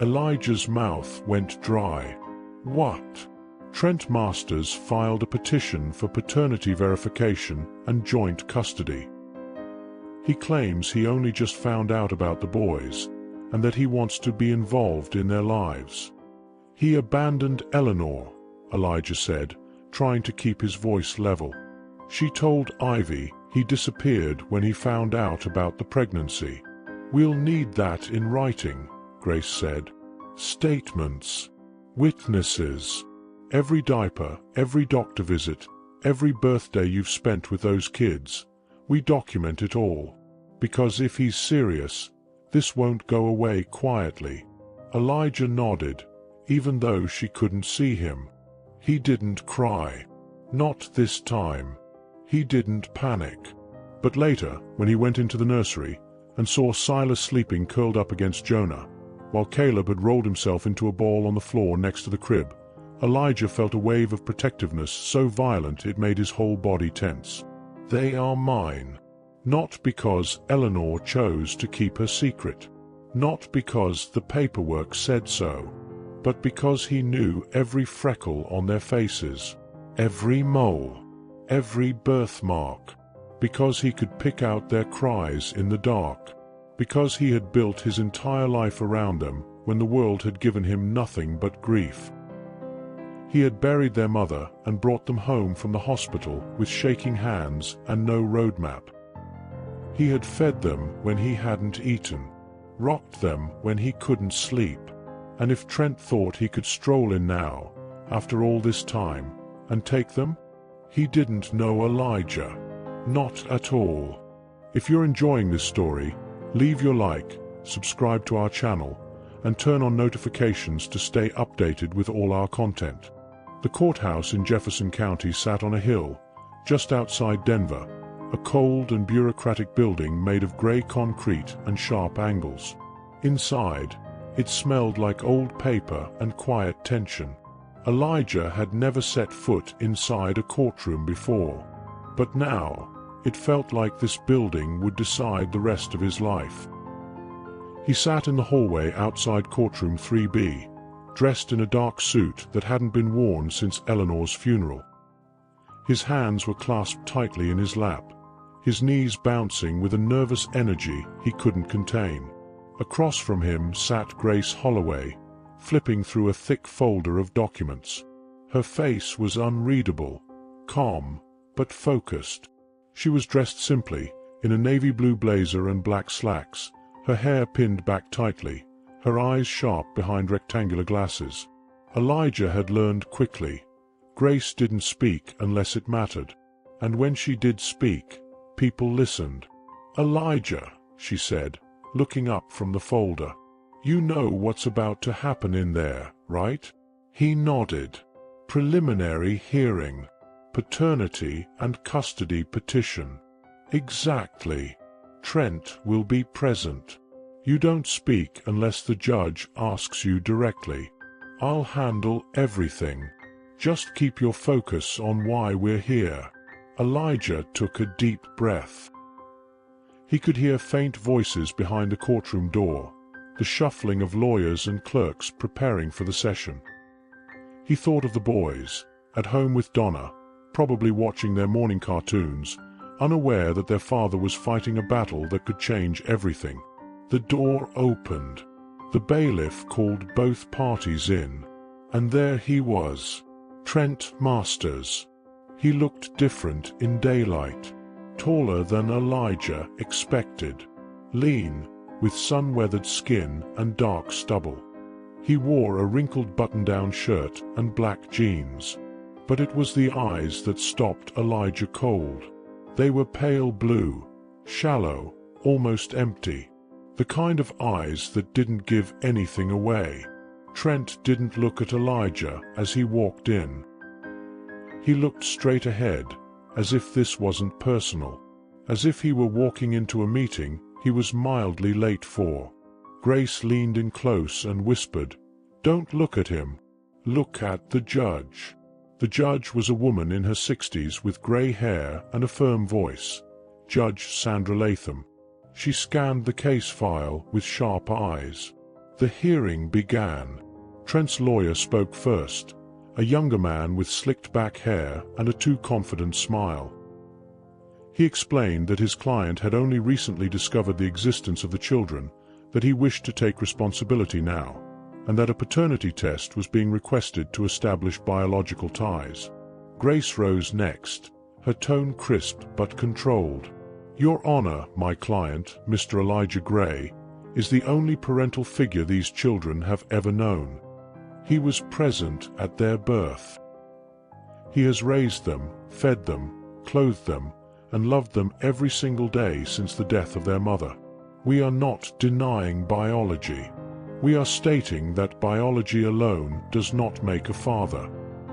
Elijah's mouth went dry. "What?" "Trent Masters filed a petition for paternity verification and joint custody. He claims he only just found out about the boys, and that he wants to be involved in their lives. He abandoned Eleanor," Elijah said, trying to keep his voice level. "She told Ivy he disappeared when he found out about the pregnancy." "We'll need that in writing," Grace said. "Statements, witnesses. Every diaper, every doctor visit, every birthday you've spent with those kids. We document it all. Because if he's serious, this won't go away quietly." Elijah nodded, even though she couldn't see him. He didn't cry. Not this time. He didn't panic. But later, when he went into the nursery and saw Silas sleeping curled up against Jonah, while Caleb had rolled himself into a ball on the floor next to the crib, Elijah felt a wave of protectiveness so violent it made his whole body tense. "They are mine." Not because Eleanor chose to keep her secret. Not because the paperwork said so. But because he knew every freckle on their faces. Every mole. Every birthmark. Because he could pick out their cries in the dark. because he had built his entire life around them when the world had given him nothing but grief. He had buried their mother and brought them home from the hospital with shaking hands and no roadmap. He had fed them when he hadn't eaten, rocked them when he couldn't sleep, and if Trent thought he could stroll in now, after all this time, and take them, he didn't know Elijah. Not at all. If you're enjoying this story, leave your like, subscribe to our channel, and turn on notifications to stay updated with all our content. The courthouse in Jefferson County sat on a hill, just outside Denver, a cold and bureaucratic building made of gray concrete and sharp angles. Inside, it smelled like old paper and quiet tension. Elijah had never set foot inside a courtroom before, but now, it felt like this building would decide the rest of his life. He sat in the hallway outside courtroom 3B, dressed in a dark suit that hadn't been worn since Eleanor's funeral. His hands were clasped tightly in his lap, his knees bouncing with a nervous energy he couldn't contain. Across from him sat Grace Holloway, flipping through a thick folder of documents. Her face was unreadable, calm, but focused. She was dressed simply, in a navy blue blazer and black slacks, her hair pinned back tightly, her eyes sharp behind rectangular glasses. Elijah had learned quickly. Grace didn't speak unless it mattered, and when she did speak, people listened. "Elijah," she said, looking up from the folder. "You know what's about to happen in there, right?" He nodded. "Preliminary hearing. Paternity and custody petition." "Exactly. Trent will be present. You don't speak unless the judge asks you directly. I'll handle everything. Just keep your focus on why we're here." Elijah took a deep breath. He could hear faint voices behind the courtroom door, the shuffling of lawyers and clerks preparing for the session. He thought of the boys, at home with Donna, probably watching their morning cartoons, unaware that their father was fighting a battle that could change everything. The door opened. The bailiff called both parties in, and there he was, Trent Masters. He looked different in daylight, taller than Elijah expected, lean, with sun-weathered skin and dark stubble. He wore a wrinkled button-down shirt and black jeans, but it was the eyes that stopped Elijah cold. They were pale blue, shallow, almost empty. The kind of eyes that didn't give anything away. Trent didn't look at Elijah as he walked in. He looked straight ahead, as if this wasn't personal, as if he were walking into a meeting he was mildly late for. Grace leaned in close and whispered, "Don't look at him. Look at the judge." The judge was a woman in her 60s with gray hair and a firm voice, Judge Sandra Latham. She scanned the case file with sharp eyes. The hearing began. Trent's lawyer spoke first, a younger man with slicked back hair and a too confident smile. He explained that his client had only recently discovered the existence of the children, that he wished to take responsibility now, and that a paternity test was being requested to establish biological ties. Grace rose next, her tone crisp but controlled. "Your Honor, my client, Mr. Elijah Gray, is the only parental figure these children have ever known. He was present at their birth. He has raised them, fed them, clothed them, and loved them every single day since the death of their mother. We are not denying biology. We are stating that biology alone does not make a father."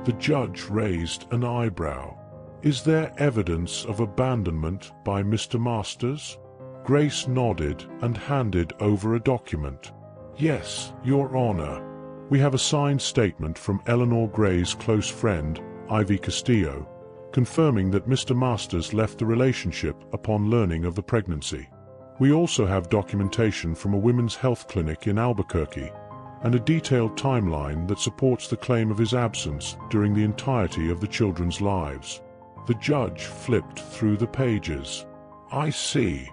The judge raised an eyebrow. "Is there evidence of abandonment by Mr. Masters?" Grace nodded and handed over a document. "Yes, Your Honor. We have a signed statement from Eleanor Gray's close friend, Ivy Castillo, confirming that Mr. Masters left the relationship upon learning of the pregnancy. We also have documentation from a women's health clinic in Albuquerque, and a detailed timeline that supports the claim of his absence during the entirety of the children's lives." The judge flipped through the pages. "I see."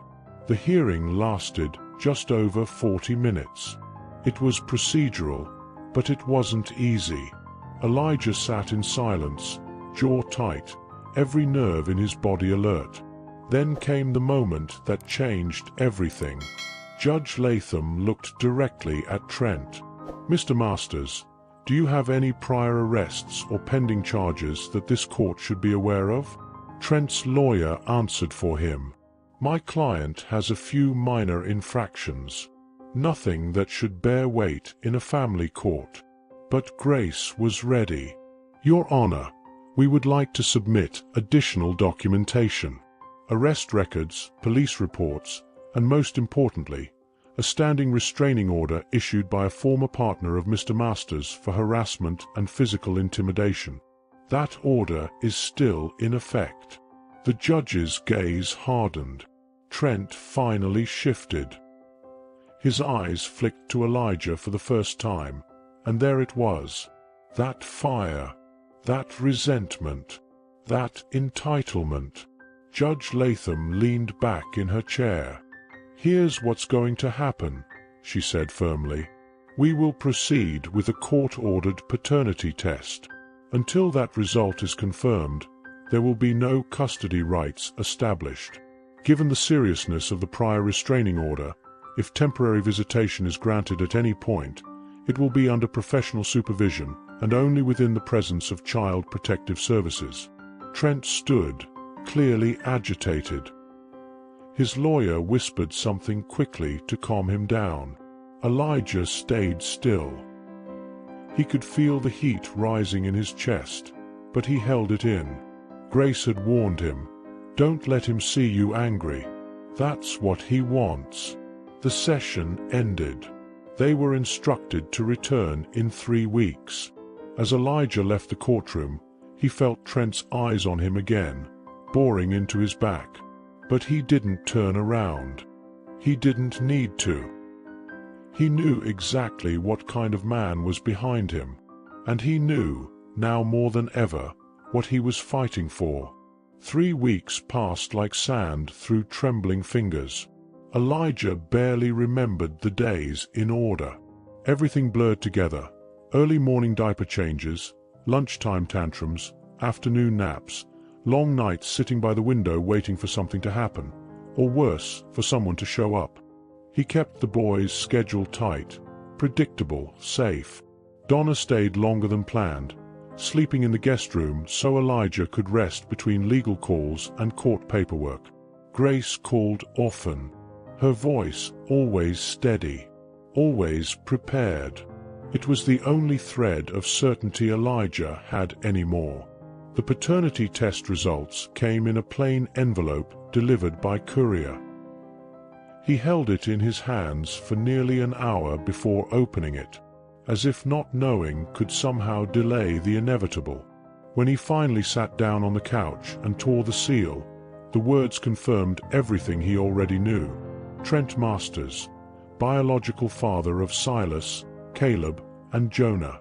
The hearing lasted just over 40 minutes. It was procedural, but it wasn't easy. Elijah sat in silence, jaw tight, every nerve in his body alert. Then came the moment that changed everything. Judge Latham looked directly at Trent. "Mr. Masters, do you have any prior arrests or pending charges that this court should be aware of?" Trent's lawyer answered for him. "My client has a few minor infractions. Nothing that should bear weight in a family court." But Grace was ready. "Your Honor, we would like to submit additional documentation. Arrest records, police reports, and most importantly, a standing restraining order issued by a former partner of Mr. Masters for harassment and physical intimidation. That order is still in effect." The judge's gaze hardened. Trent finally shifted. His eyes flicked to Elijah for the first time, and there it was. That fire, that resentment, that entitlement. Judge Latham leaned back in her chair. "Here's what's going to happen," she said firmly. "We will proceed with a court-ordered paternity test. Until that result is confirmed, there will be no custody rights established. Given the seriousness of the prior restraining order, if temporary visitation is granted at any point, it will be under professional supervision and only within the presence of Child Protective Services." Trent stood, clearly agitated. His lawyer whispered something quickly to calm him down. Elijah stayed still. He could feel the heat rising in his chest, but he held it in. Grace had warned him, "Don't let him see you angry. That's what he wants." The session ended. They were instructed to return in 3 weeks. As Elijah left the courtroom, he felt Trent's eyes on him again, boring into his back. But he didn't turn around. He didn't need to. He knew exactly what kind of man was behind him, and he knew, now more than ever, what he was fighting for. 3 weeks passed like sand through trembling fingers. Elijah barely remembered the days in order. Everything blurred together. Early morning diaper changes, lunchtime tantrums, afternoon naps, long nights sitting by the window waiting for something to happen, or worse, for someone to show up. He kept the boys' schedule tight, predictable, safe. Donna stayed longer than planned, sleeping in the guest room so Elijah could rest between legal calls and court paperwork. Grace called often, her voice always steady, always prepared. It was the only thread of certainty Elijah had anymore. The paternity test results came in a plain envelope delivered by courier. He held it in his hands for nearly an hour before opening it, as if not knowing could somehow delay the inevitable. When he finally sat down on the couch and tore the seal, the words confirmed everything he already knew. Trent Masters, biological father of Silas, Caleb, and Jonah.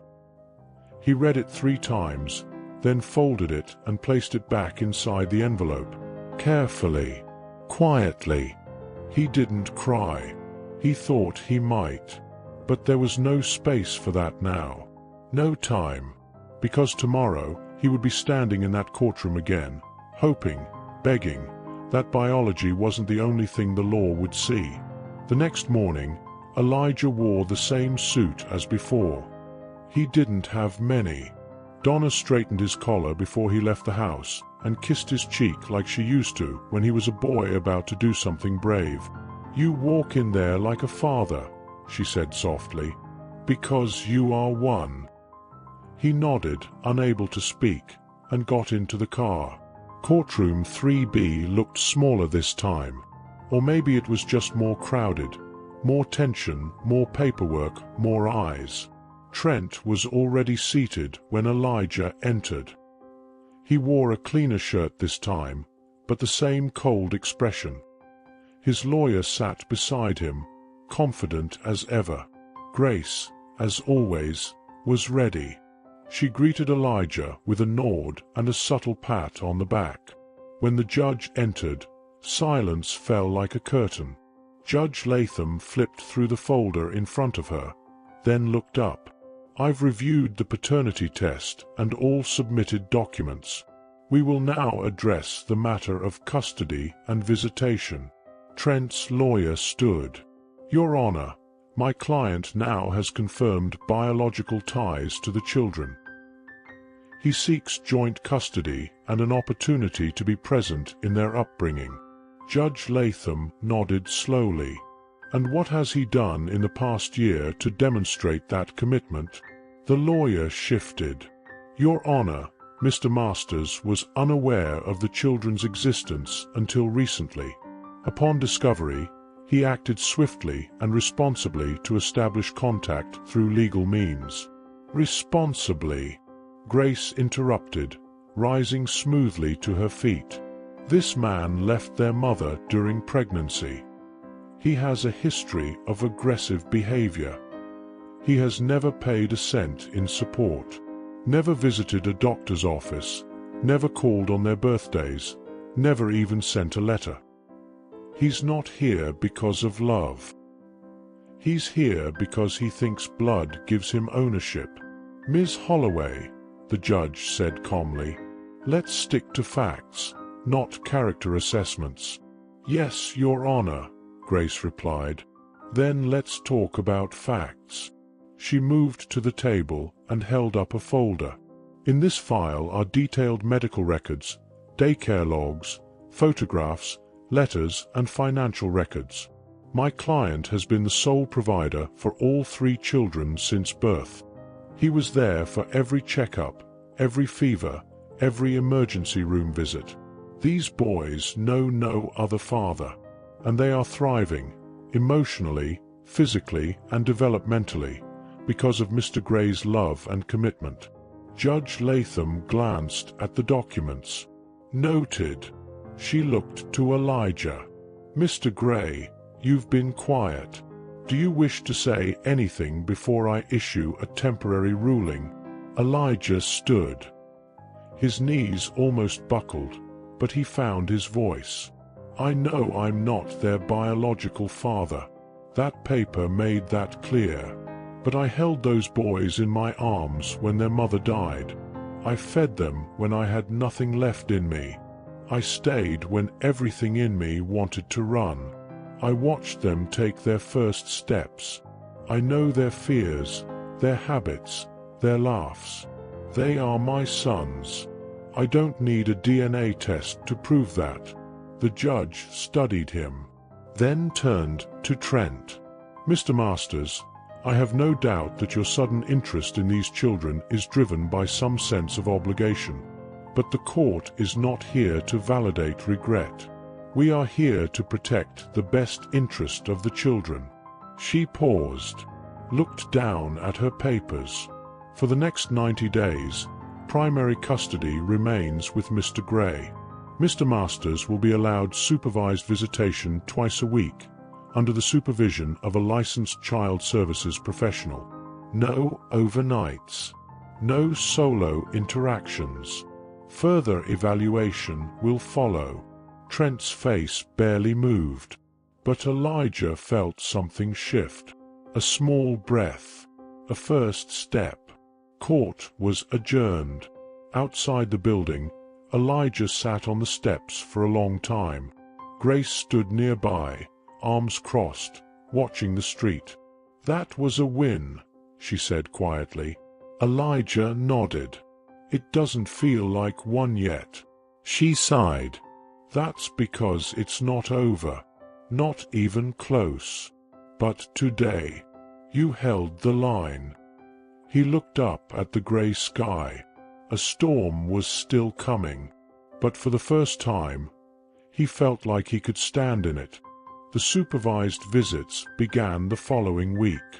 He read it 3 times, then folded it and placed it back inside the envelope. Carefully, quietly. He didn't cry. He thought he might. But there was no space for that now. No time. Because tomorrow he would be standing in that courtroom again, hoping, begging, that biology wasn't the only thing the law would see. The next morning, Elijah wore the same suit as before. He didn't have many. Donna straightened his collar before he left the house and kissed his cheek like she used to when he was a boy about to do something brave. "You walk in there like a father," she said softly, "because you are one." He nodded, unable to speak, and got into the car. Courtroom 3B looked smaller this time. Or maybe it was just more crowded. More tension, more paperwork, more eyes. Trent was already seated when Elijah entered. He wore a cleaner shirt this time, but the same cold expression. His lawyer sat beside him, confident as ever. Grace, as always, was ready. She greeted Elijah with a nod and a subtle pat on the back. When the judge entered, silence fell like a curtain. Judge Latham flipped through the folder in front of her, then looked up. "I've reviewed the paternity test and all submitted documents. We will now address the matter of custody and visitation." Trent's lawyer stood. "Your Honor, my client now has confirmed biological ties to the children. He seeks joint custody and an opportunity to be present in their upbringing." Judge Latham nodded slowly. "And what has he done in the past year to demonstrate that commitment?" The lawyer shifted. "Your Honor, Mr. Masters was unaware of the children's existence until recently. Upon discovery, he acted swiftly and responsibly to establish contact through legal means." "Responsibly?" Grace interrupted, rising smoothly to her feet. "This man left their mother during pregnancy. He has a history of aggressive behavior. He has never paid a cent in support, never visited a doctor's office, never called on their birthdays, never even sent a letter. He's not here because of love. He's here because he thinks blood gives him ownership." "Ms. Holloway," the judge said calmly, "let's stick to facts, not character assessments." "Yes, Your Honor," Grace replied. "Then let's talk about facts." She moved to the table and held up a folder. "In this file are detailed medical records, daycare logs, photographs, letters, and financial records. My client has been the sole provider for all 3 children since birth. He was there for every checkup, every fever, every emergency room visit. These boys know no other father, and they are thriving, emotionally, physically, and developmentally, because of Mr. Gray's love and commitment." Judge Latham glanced at the documents. "Noted." She looked to Elijah. "Mr. Gray, you've been quiet. Do you wish to say anything before I issue a temporary ruling?" Elijah stood. His knees almost buckled, but he found his voice. "I know I'm not their biological father. That paper made that clear. But I held those boys in my arms when their mother died. I fed them when I had nothing left in me. I stayed when everything in me wanted to run. I watched them take their first steps. I know their fears, their habits, their laughs. They are my sons. I don't need a DNA test to prove that." The judge studied him, then turned to Trent. "Mr. Masters, I have no doubt that your sudden interest in these children is driven by some sense of obligation. But the court is not here to validate regret. We are here to protect the best interest of the children." She paused, looked down at her papers. "For the next 90 days, primary custody remains with Mr. Gray. Mr. Masters will be allowed supervised visitation twice a week, under the supervision of a licensed child services professional. No overnights. No solo interactions. Further evaluation will follow." Trent's face barely moved, but Elijah felt something shift. A small breath. A first step. Court was adjourned. Outside the building, Elijah sat on the steps for a long time. Grace stood nearby, arms crossed, watching the street. "That was a win," she said quietly. Elijah nodded. "It doesn't feel like one yet." She sighed. "That's because it's not over. Not even close. But today, you held the line." He looked up at the gray sky. A storm was still coming, but for the first time, he felt like he could stand in it. The supervised visits began the following week.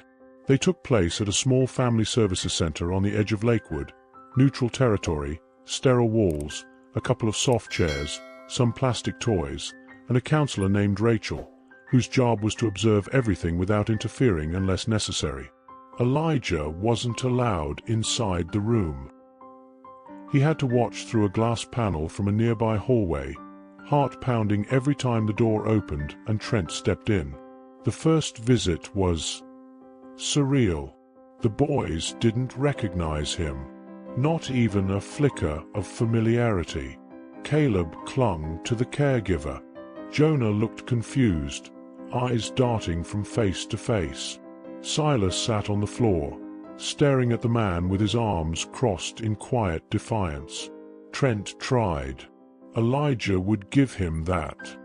They took place at a small family services center on the edge of Lakewood. Neutral territory, sterile walls, a couple of soft chairs, some plastic toys, and a counselor named Rachel, whose job was to observe everything without interfering unless necessary. Elijah wasn't allowed inside the room. He had to watch through a glass panel from a nearby hallway, heart pounding every time the door opened and Trent stepped in. The first visit was surreal. The boys didn't recognize him. Not even a flicker of familiarity. Caleb clung to the caregiver. Jonah looked confused, eyes darting from face to face. Silas sat on the floor, staring at the man with his arms crossed in quiet defiance. Trent tried. Elijah would give him that.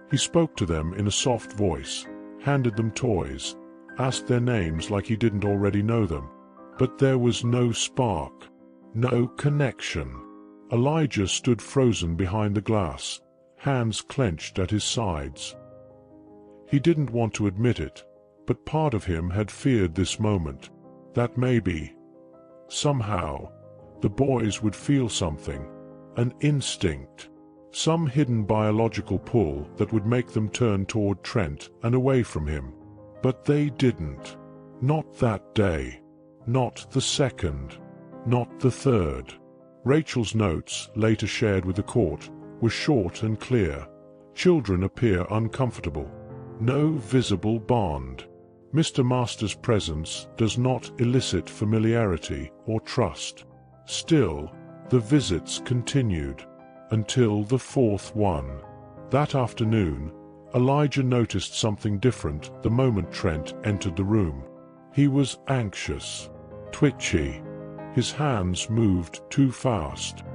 He spoke to them in a soft voice, handed them toys, asked their names like he didn't already know them. But there was no spark, no connection. Elijah stood frozen behind the glass, hands clenched at his sides. He didn't want to admit it, but part of him had feared this moment, that maybe, somehow, the boys would feel something, an instinct, some hidden biological pull that would make them turn toward Trent and away from him. But they didn't. Not that day. Not the second. Not the third. Rachel's notes, later shared with the court, were short and clear. Children appear uncomfortable. No visible bond. Mr. Master's presence does not elicit familiarity or trust. Still, the visits continued. Until the fourth one. That afternoon, Elijah noticed something different the moment Trent entered the room. He was anxious, twitchy. His hands moved too fast.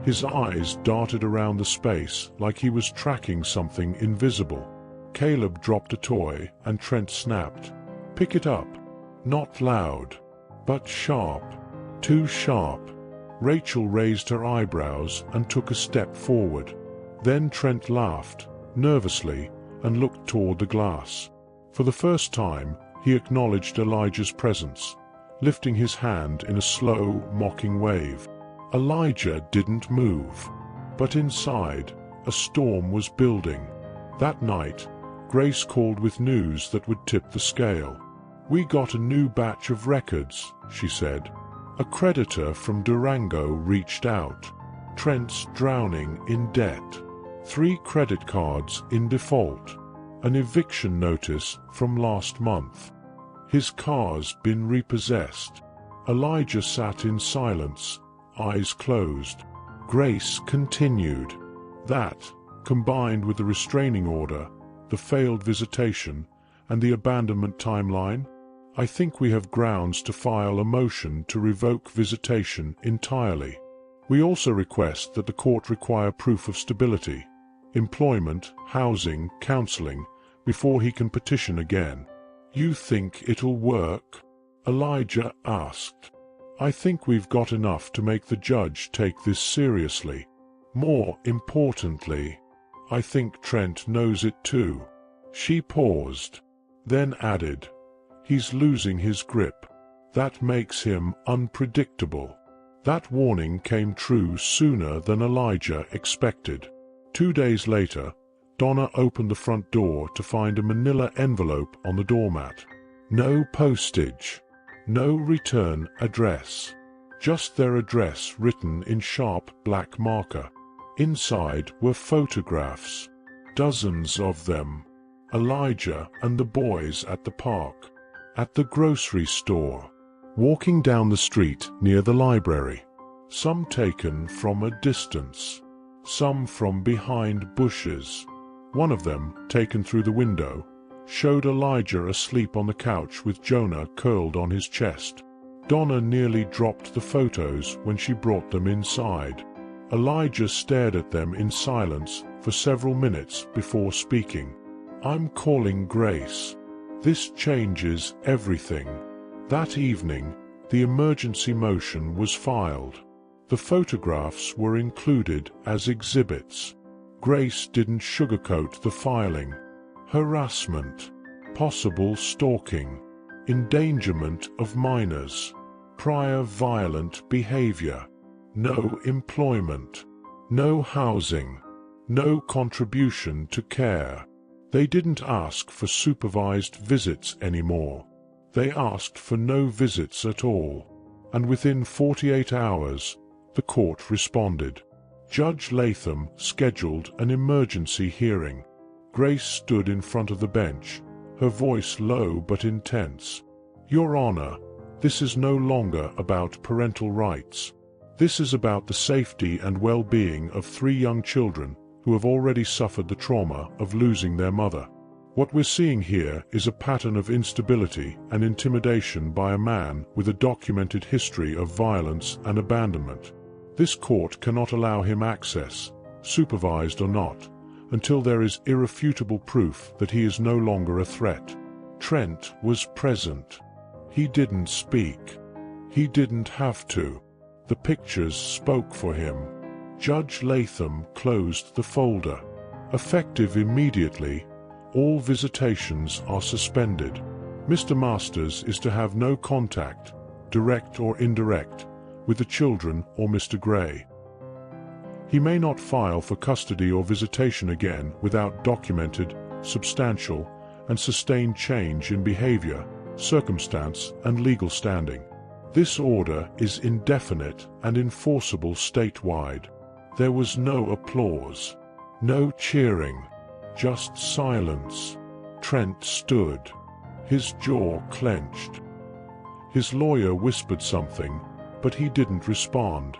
His eyes darted around the space like he was tracking something invisible. Caleb dropped a toy and Trent snapped. "Pick it up." Not loud, but sharp. Too sharp. Rachel raised her eyebrows and took a step forward. Then Trent laughed, nervously, and looked toward the glass. For the first time, he acknowledged Elijah's presence, lifting his hand in a slow, mocking wave. Elijah didn't move. But inside, a storm was building. That night, Grace called with news that would tip the scale. "We got a new batch of records," she said. A creditor from Durango reached out. Trent's drowning in debt. 3 credit cards in default. An eviction notice from last month. His car's been repossessed. Elijah sat in silence, eyes closed. Grace continued. That, combined with the restraining order, the failed visitation, and the abandonment timeline, I think we have grounds to file a motion to revoke visitation entirely. We also request that the court require proof of stability, employment, housing, counseling, before he can petition again. "You think it'll work?" Elijah asked. "I think we've got enough to make the judge take this seriously. More importantly, I think Trent knows it too." She paused, then added, "He's losing his grip. That makes him unpredictable." That warning came true sooner than Elijah expected. 2 days later, Donna opened the front door to find a manila envelope on the doormat. No postage. No return address. Just their address written in sharp black marker. Inside were photographs. Dozens of them. Elijah and the boys at the park. At the grocery store. Walking down the street near the library. Some taken from a distance. Some from behind bushes. One of them, taken through the window, showed Elijah asleep on the couch with Jonah curled on his chest. Donna nearly dropped the photos when she brought them inside. Elijah stared at them in silence for several minutes before speaking. "I'm calling Grace. This changes everything." That evening, the emergency motion was filed. The photographs were included as exhibits. Grace didn't sugarcoat the filing. Harassment, possible stalking, endangerment of minors, prior violent behavior, no employment, no housing, no contribution to care. They didn't ask for supervised visits anymore. They asked for no visits at all. And within 48 hours, the court responded. Judge Latham scheduled an emergency hearing. Grace stood in front of the bench, her voice low but intense. "Your Honor, this is no longer about parental rights. This is about the safety and well-being of 3 young children who have already suffered the trauma of losing their mother. What we're seeing here is a pattern of instability and intimidation by a man with a documented history of violence and abandonment. This court cannot allow him access, supervised or not, until there is irrefutable proof that he is no longer a threat." Trent was present. He didn't speak. He didn't have to. The pictures spoke for him. Judge Latham closed the folder. Effective immediately, all visitations are suspended. Mr. Masters is to have no contact, direct or indirect, with the children or Mr. Gray. He may not file for custody or visitation again without documented, substantial, and sustained change in behavior, circumstance, and legal standing. This order is indefinite and enforceable statewide. There was no applause, no cheering, just silence. Trent stood, his jaw clenched. His lawyer whispered something, but he didn't respond.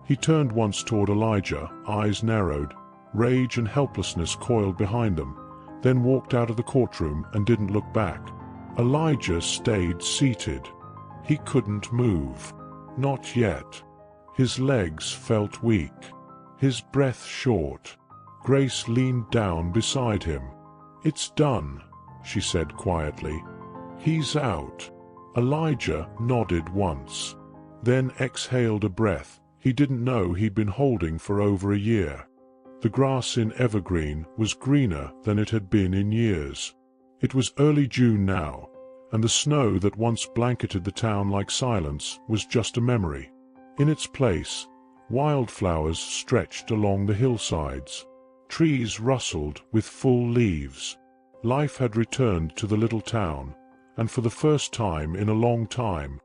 He turned once toward Elijah, eyes narrowed, rage and helplessness coiled behind them, then walked out of the courtroom and didn't look back. Elijah stayed seated. He couldn't move. Not yet. His legs felt weak, his breath short. Grace leaned down beside him. "It's done," she said quietly. "He's out." Elijah nodded once, then exhaled a breath he didn't know he'd been holding for over a year. The grass in Evergreen was greener than it had been in years. It was early June now, and the snow that once blanketed the town like silence was just a memory. In its place, wildflowers stretched along the hillsides. Trees rustled with full leaves. Life had returned to the little town, and for the first time in a long time,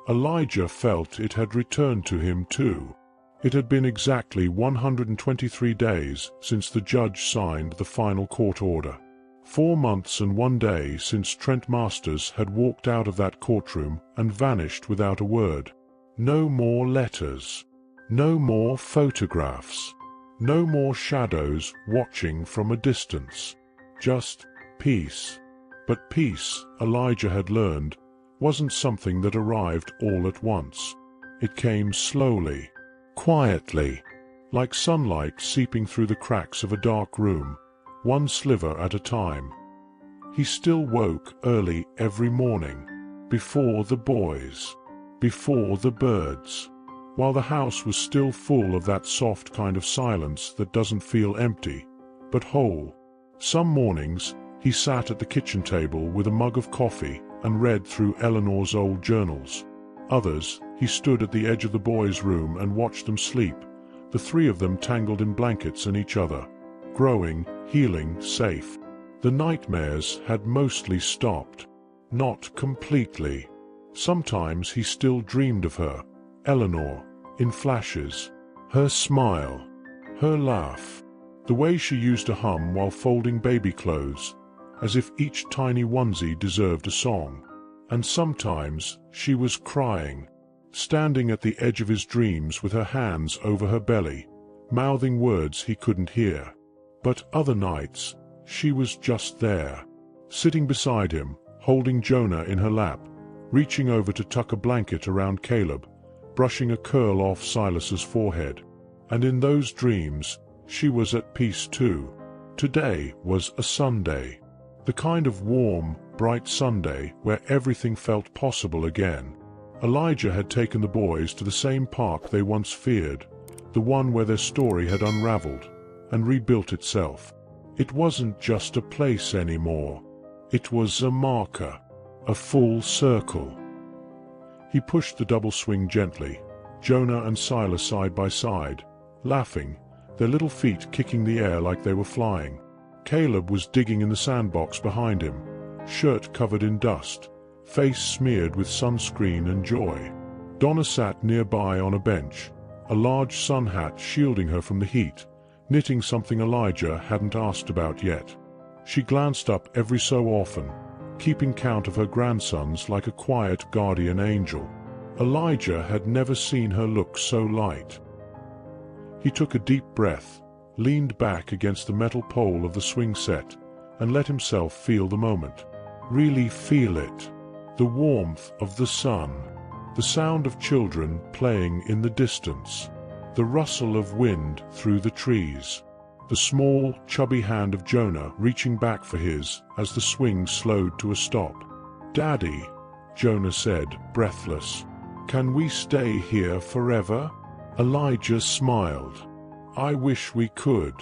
Elijah felt it had returned to him too. It had been exactly 123 days since the judge signed the final court order. 4 months and 1 day since Trent Masters had walked out of that courtroom and vanished without a word. No more letters. No more photographs. No more shadows watching from a distance. Just peace. But peace, Elijah had learned, wasn't something that arrived all at once. It came slowly, quietly, like sunlight seeping through the cracks of a dark room, one sliver at a time. He still woke early every morning, before the boys, before the birds, while the house was still full of that soft kind of silence that doesn't feel empty, but whole. Some mornings, he sat at the kitchen table with a mug of coffee and read through Eleanor's old journals. Others, he stood at the edge of the boys' room and watched them sleep, the 3 of them tangled in blankets and each other, growing, healing, safe. The nightmares had mostly stopped. Not completely. Sometimes he still dreamed of her, Eleanor, in flashes. Her smile, her laugh, the way she used to hum while folding baby clothes, as if each tiny onesie deserved a song. And sometimes she was crying, standing at the edge of his dreams with her hands over her belly, mouthing words he couldn't hear. But other nights, she was just there, sitting beside him, holding Jonah in her lap, reaching over to tuck a blanket around Caleb, brushing a curl off Silas's forehead. And in those dreams, she was at peace too. Today was a Sunday. The kind of warm, bright Sunday where everything felt possible again. Elijah had taken the boys to the same park they once feared, the one where their story had unraveled and rebuilt itself. It wasn't just a place anymore. It was a marker, a full circle. He pushed the double swing gently, Jonah and Silas side by side, laughing, their little feet kicking the air like they were flying. Caleb was digging in the sandbox behind him, shirt covered in dust, face smeared with sunscreen and joy. Donna sat nearby on a bench, a large sun hat shielding her from the heat, knitting something Elijah hadn't asked about yet. She glanced up every so often, keeping count of her grandsons like a quiet guardian angel. Elijah had never seen her look so light. He took a deep breath, leaned back against the metal pole of the swing set, and let himself feel the moment. Really feel it. The warmth of the sun, the sound of children playing in the distance, the rustle of wind through the trees, the small, chubby hand of Jonah reaching back for his as the swing slowed to a stop. "Daddy," Jonah said, breathless, "can we stay here forever?" Elijah smiled. "I wish we could."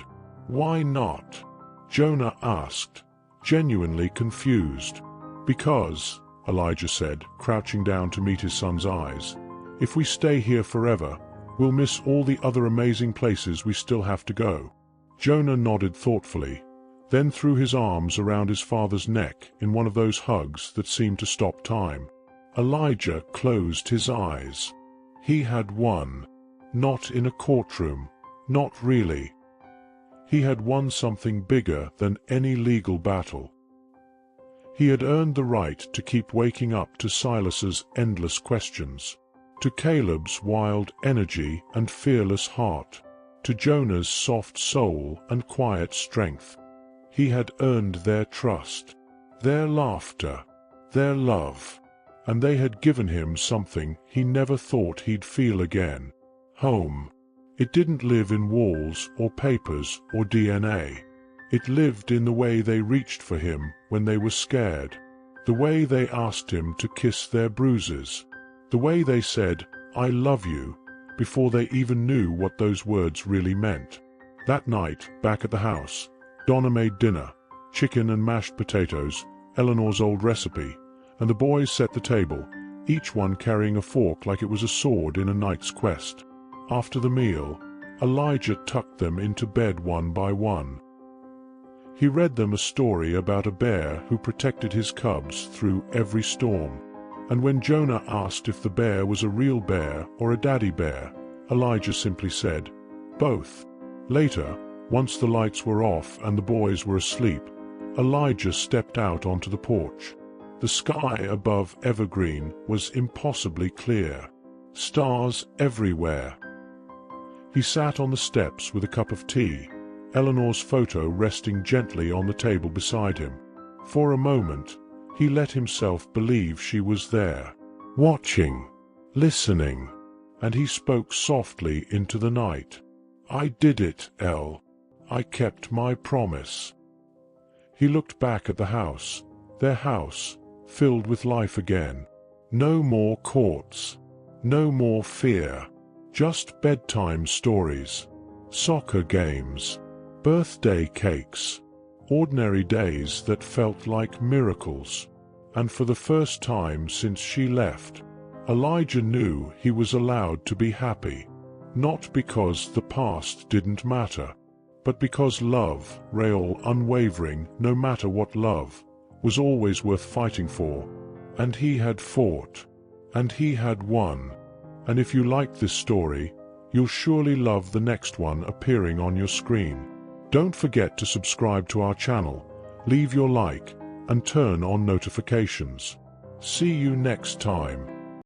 "Why not?" Jonah asked, genuinely confused. "Because," Elijah said, crouching down to meet his son's eyes, "if we stay here forever, we'll miss all the other amazing places we still have to go." Jonah nodded thoughtfully, then threw his arms around his father's neck in one of those hugs that seemed to stop time. Elijah closed his eyes. He had won. Not in a courtroom. Not really. He had won something bigger than any legal battle. He had earned the right to keep waking up to Silas's endless questions, to Caleb's wild energy and fearless heart, to Jonah's soft soul and quiet strength. He had earned their trust, their laughter, their love, and they had given him something he never thought he'd feel again. Home. It didn't live in walls or papers or DNA. It lived in the way they reached for him when they were scared, the way they asked him to kiss their bruises, the way they said, "I love you," before they even knew what those words really meant. That night, back at the house, Donna made dinner, chicken and mashed potatoes, Eleanor's old recipe, and the boys set the table, each one carrying a fork like it was a sword in a knight's quest. After the meal, Elijah tucked them into bed one by one. He read them a story about a bear who protected his cubs through every storm. And when Jonah asked if the bear was a real bear or a daddy bear, Elijah simply said, "Both." Later, once the lights were off and the boys were asleep, Elijah stepped out onto the porch. The sky above Evergreen was impossibly clear. Stars everywhere. He sat on the steps with a cup of tea, Eleanor's photo resting gently on the table beside him. For a moment, he let himself believe she was there, watching, listening, and he spoke softly into the night. "I did it, Elle. I kept my promise." He looked back at the house, their house, filled with life again. No more courts, no more fear, just bedtime stories, soccer games, birthday cakes, ordinary days that felt like miracles. And for the first time since she left, Elijah knew he was allowed to be happy, not because the past didn't matter, but because love, real, unwavering, no matter what love, was always worth fighting for. And he had fought, and he had won. And if you like this story, you'll surely love the next one appearing on your screen. Don't forget to subscribe to our channel, leave your like, and turn on notifications. See you next time.